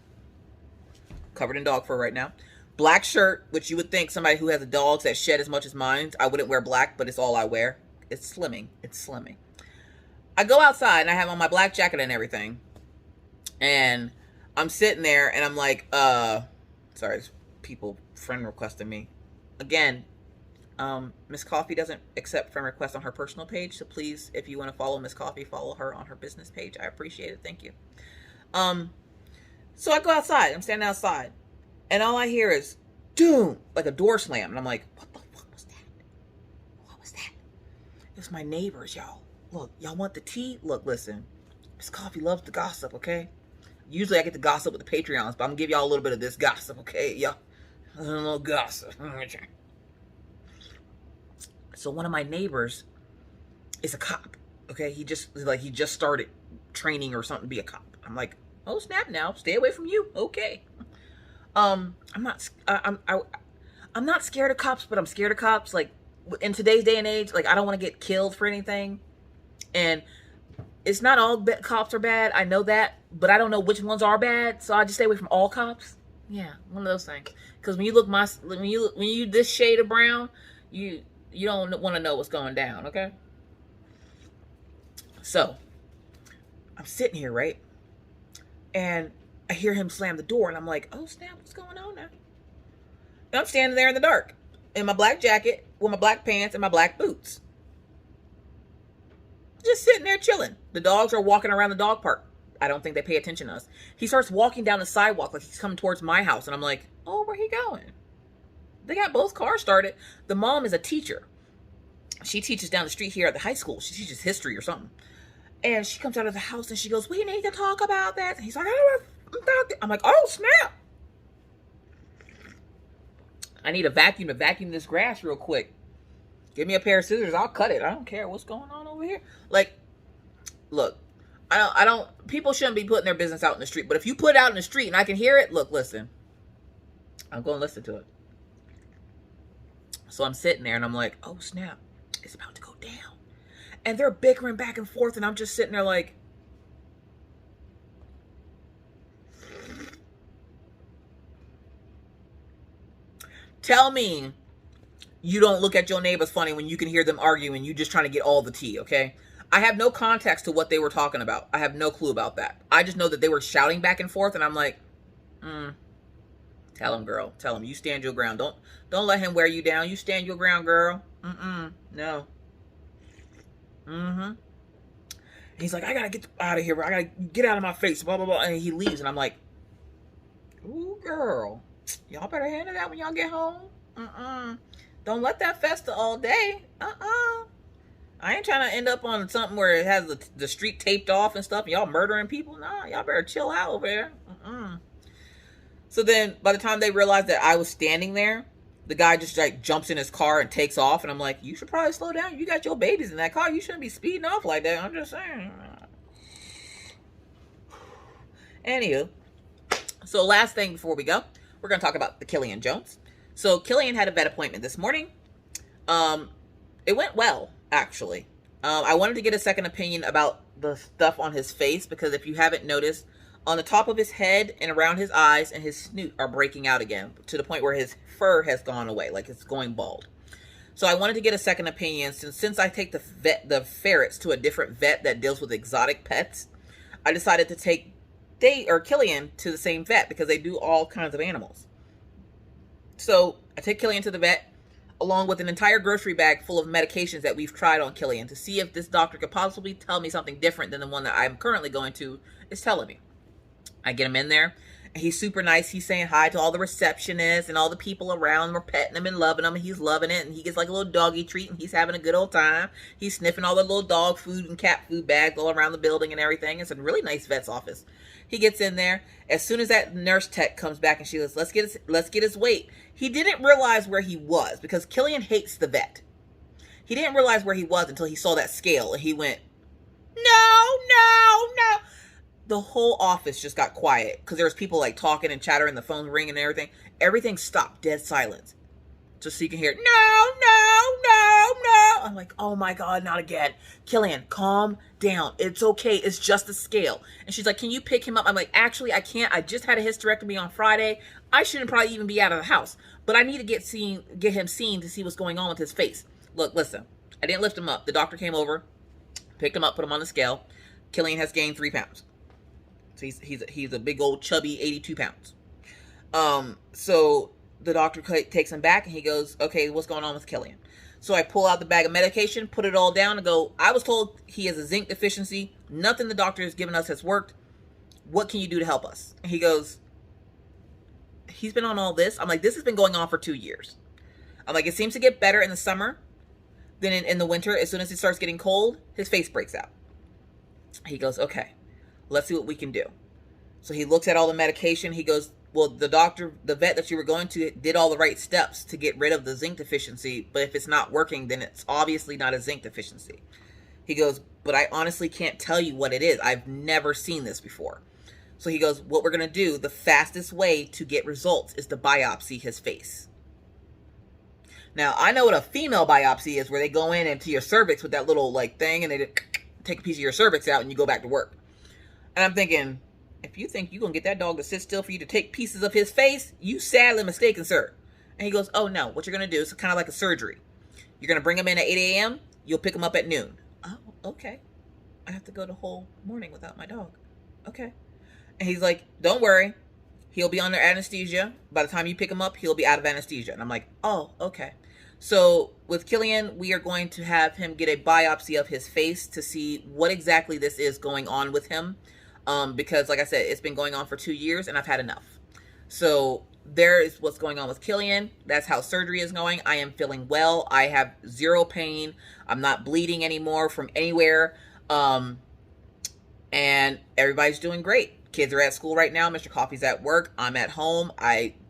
covered in dog fur right now. Black shirt, which you would think somebody who has a dog that shed as much as mine, I wouldn't wear black, but it's all I wear. It's slimming. It's slimming. I go outside and I have on my black jacket and everything. And I'm sitting there and I'm like, sorry, people friend requesting me. Again, Miss Coffee doesn't accept friend requests on her personal page. So please, if you want to follow Miss Coffee, follow her on her business page. I appreciate it. Thank you. So I go outside. I'm standing outside. And all I hear is, doom, like a door slam. And I'm like, what the fuck was that? What was that? It was my neighbors, y'all. Look, y'all want the tea? Look, listen. Miss Coffee loves to gossip, okay? Usually I get to gossip with the Patreons, but I'm going to give y'all a little bit of this gossip, okay? Y'all, a little gossip. So one of my neighbors is a cop, okay? He just started training or something to be a cop. I'm like, oh, snap now. Stay away from you. Okay. I'm not scared of cops, but I'm scared of cops. Like, in today's day and age, like, I don't want to get killed for anything. And it's not all cops are bad. I know that, but I don't know which ones are bad. So I just stay away from all cops. Yeah, one of those things. Because when you look when you this shade of brown, you don't want to know what's going down. Okay. So I'm sitting here, right, and I hear him slam the door, and I'm like, oh, snap, what's going on now? And I'm standing there in the dark, in my black jacket, with my black pants, and my black boots. Just sitting there chilling. The dogs are walking around the dog park. I don't think they pay attention to us. He starts walking down the sidewalk like he's coming towards my house, and I'm like, oh, where he going? They got both cars started. The mom is a teacher. She teaches down the street here at the high school. She teaches history or something. And she comes out of the house, and she goes, we need to talk about that. And he's like, I'm like, oh, snap. I need a vacuum to vacuum this grass real quick. Give me a pair of scissors. I'll cut it. I don't care what's going on over here. Like, look, people shouldn't be putting their business out in the street. But if you put it out in the street and I can hear it, look, listen. I'm going to listen to it. So I'm sitting there and I'm like, oh, snap. It's about to go down. And they're bickering back and forth. And I'm just sitting there like, tell me you don't look at your neighbors funny when you can hear them arguing. You just trying to get all the tea, okay? I have no context to what they were talking about. I have no clue about that. I just know that they were shouting back and forth, and I'm like, tell him, girl. Tell him. You stand your ground. Don't let him wear you down. You stand your ground, girl. No. He's like, I gotta get out of here. I gotta get out of my face. Blah, blah, blah. And he leaves, and I'm like, ooh, girl. Y'all better handle that when y'all get home. Don't let that fester all day. I ain't trying to end up on something where it has the street taped off and stuff. And y'all murdering people. Nah, y'all better chill out over there. So then by the time they realized that I was standing there, the guy just like jumps in his car and takes off. And I'm like, you should probably slow down. You got your babies in that car. You shouldn't be speeding off like that. I'm just saying. Anywho. So last thing before we go, we're going to talk about the Killian Jones. So Killian had a vet appointment this morning. It went well, actually. I wanted to get a second opinion about the stuff on his face, because if you haven't noticed, on the top of his head and around his eyes and his snoot are breaking out again to the point where his fur has gone away, like it's going bald. So I wanted to get a second opinion since I take the ferrets to a different vet that deals with exotic pets. I decided to take Killian to the same vet because they do all kinds of animals. So I take Killian to the vet along with an entire grocery bag full of medications that we've tried on Killian to see if this doctor could possibly tell me something different than the one that I'm currently going to is telling me. I get him in there. He's super nice. He's saying hi to all the receptionists and all the people around. We're petting him and loving him, and he's loving it. And he gets like a little doggy treat, and he's having a good old time. He's sniffing all the little dog food and cat food bags all around the building and everything. It's a really nice vet's office. He gets in there. As soon as that nurse tech comes back and she goes, let's get his weight. He didn't realize where he was because Killian hates the vet. He didn't realize where he was until he saw that scale, and he went, no, no, no. The whole office just got quiet because there was people like talking and chattering, the phone ringing and everything. Everything stopped, dead silence. Just so you can hear, no, no, no, no. I'm like, oh my God, not again. Killian, calm down. It's okay. It's just a scale. And she's like, can you pick him up? I'm like, actually, I can't. I just had a hysterectomy on Friday. I shouldn't probably even be out of the house. But I need to get him seen to see what's going on with his face. Look, listen, I didn't lift him up. The doctor came over, picked him up, put him on the scale. Killian has gained 3 pounds. So he's a big old chubby 82 pounds. So the doctor takes him back and he goes, okay, what's going on with Killian? So I pull out the bag of medication, put it all down and go, I was told he has a zinc deficiency. Nothing the doctor has given us has worked. What can you do to help us? And he goes, he's been on all this. I'm like, this has been going on for 2 years. I'm like, it seems to get better in the summer than in the winter. As soon as it starts getting cold, his face breaks out. He goes, okay, let's see what we can do. So he looks at all the medication. He goes, well, the vet that you were going to did all the right steps to get rid of the zinc deficiency. But if it's not working, then it's obviously not a zinc deficiency. He goes, but I honestly can't tell you what it is. I've never seen this before. So he goes, what we're going to do, the fastest way to get results is to biopsy his face. Now, I know what a female biopsy is, where they go in into your cervix with that little like thing and they take a piece of your cervix out and you go back to work. And I'm thinking, if you think you're going to get that dog to sit still for you to take pieces of his face, you sadly mistaken, sir. And he goes, oh no, what you're going to do is kind of like a surgery. You're going to bring him in at 8 a.m. You'll pick him up at noon. Oh, okay. I have to go the whole morning without my dog. Okay. And he's like, don't worry. He'll be under anesthesia. By the time you pick him up, he'll be out of anesthesia. And I'm like, oh, okay. So with Killian, we are going to have him get a biopsy of his face to see what exactly this is going on with him. Because like I said, it's been going on for 2 years and I've had enough. So there is what's going on with Killian. That's how surgery is going. I am feeling well. I have zero pain. I'm not bleeding anymore from anywhere. And everybody's doing great. Kids are at school right now. Mr. Coffee's at work. I'm at home.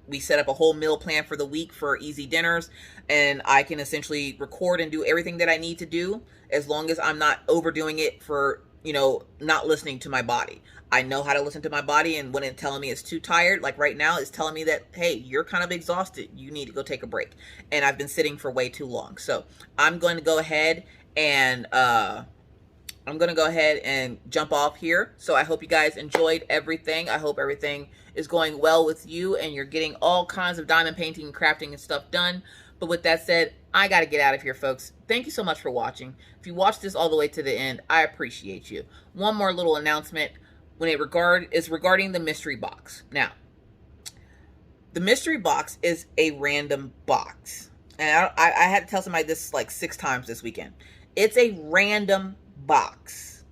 We set up a whole meal plan for the week for easy dinners, and I can essentially record and do everything that I need to do as long as I'm not overdoing it for, not listening to my body. I know how to listen to my body, and when it's telling me it's too tired, like right now, it's telling me that, hey, you're kind of exhausted. You need to go take a break. And I've been sitting for way too long. So I'm going to go ahead and jump off here. So I hope you guys enjoyed everything. I hope everything is going well with you and you're getting all kinds of diamond painting and crafting and stuff done. But with that said, I got to get out of here, folks. Thank you so much for watching. If you watched this all the way to the end, I appreciate you. One more little announcement regarding the mystery box. Now, the mystery box is a random box. And I had to tell somebody this like 6 times this weekend. It's a random box.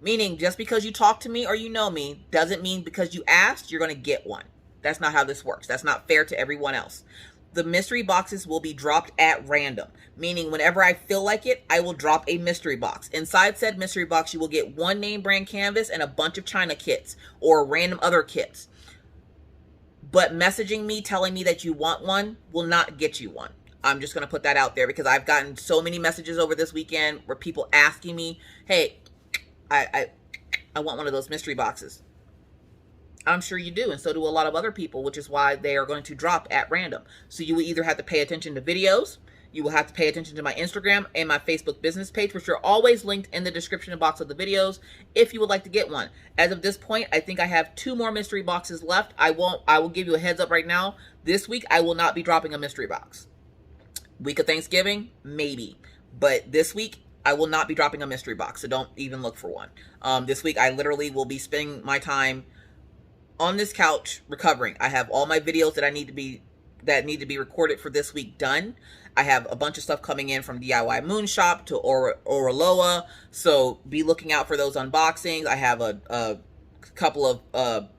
Meaning, just because you talk to me or you know me doesn't mean because you asked you're going to get one. That's not how this works. That's not fair to everyone else. The mystery boxes will be dropped at random, meaning whenever I feel like it, I will drop a mystery box. Inside said mystery box, you will get one name brand canvas and a bunch of China kits or random other kits. But messaging me telling me that you want one will not get you one. I'm just going to put that out there because I've gotten so many messages over this weekend where people asking me, hey, I want one of those mystery boxes. I'm sure you do, and so do a lot of other people, which is why they are going to drop at random. So you will either have to pay attention to videos, you will have to pay attention to my Instagram and my Facebook business page, which are always linked in the description box of the videos, if you would like to get one. As of this point, I think I have 2 more mystery boxes left. I will give you a heads up right now. This week, I will not be dropping a mystery box. Week of Thanksgiving, maybe. But this week, I will not be dropping a mystery box, so don't even look for one. This week, I literally will be spending my time on this couch recovering. I have all my videos that need to be recorded for this week done. I have a bunch of stuff coming in from DIY Moon Shop to Oraloa, so be looking out for those unboxings. I have a couple of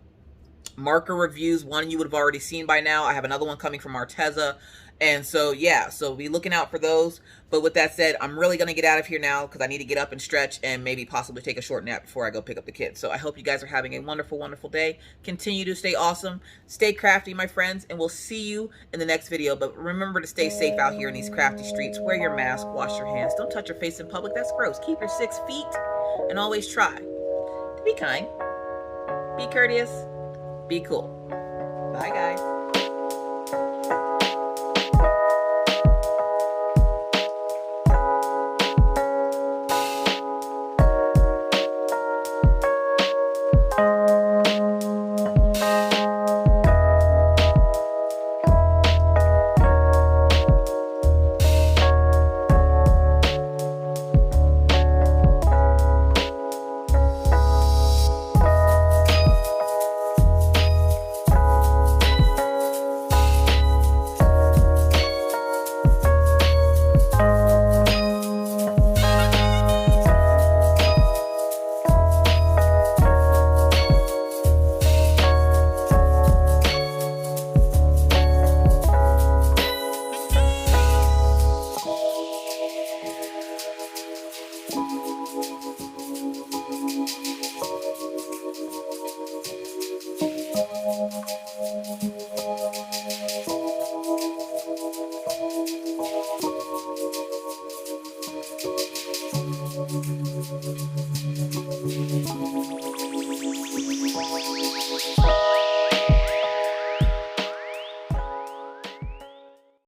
marker reviews. One you would have already seen by now. I have another one coming from Arteza. And so, yeah, so be looking out for those. But with that said, I'm really going to get out of here now because I need to get up and stretch and maybe possibly take a short nap before I go pick up the kids. So I hope you guys are having a wonderful, wonderful day. Continue to stay awesome. Stay crafty, my friends, and we'll see you in the next video. But remember to stay safe out here in these crafty streets. Wear your mask, wash your hands. Don't touch your face in public. That's gross. Keep your 6 feet and always try to be kind, be courteous, be cool. Bye, guys. Bye.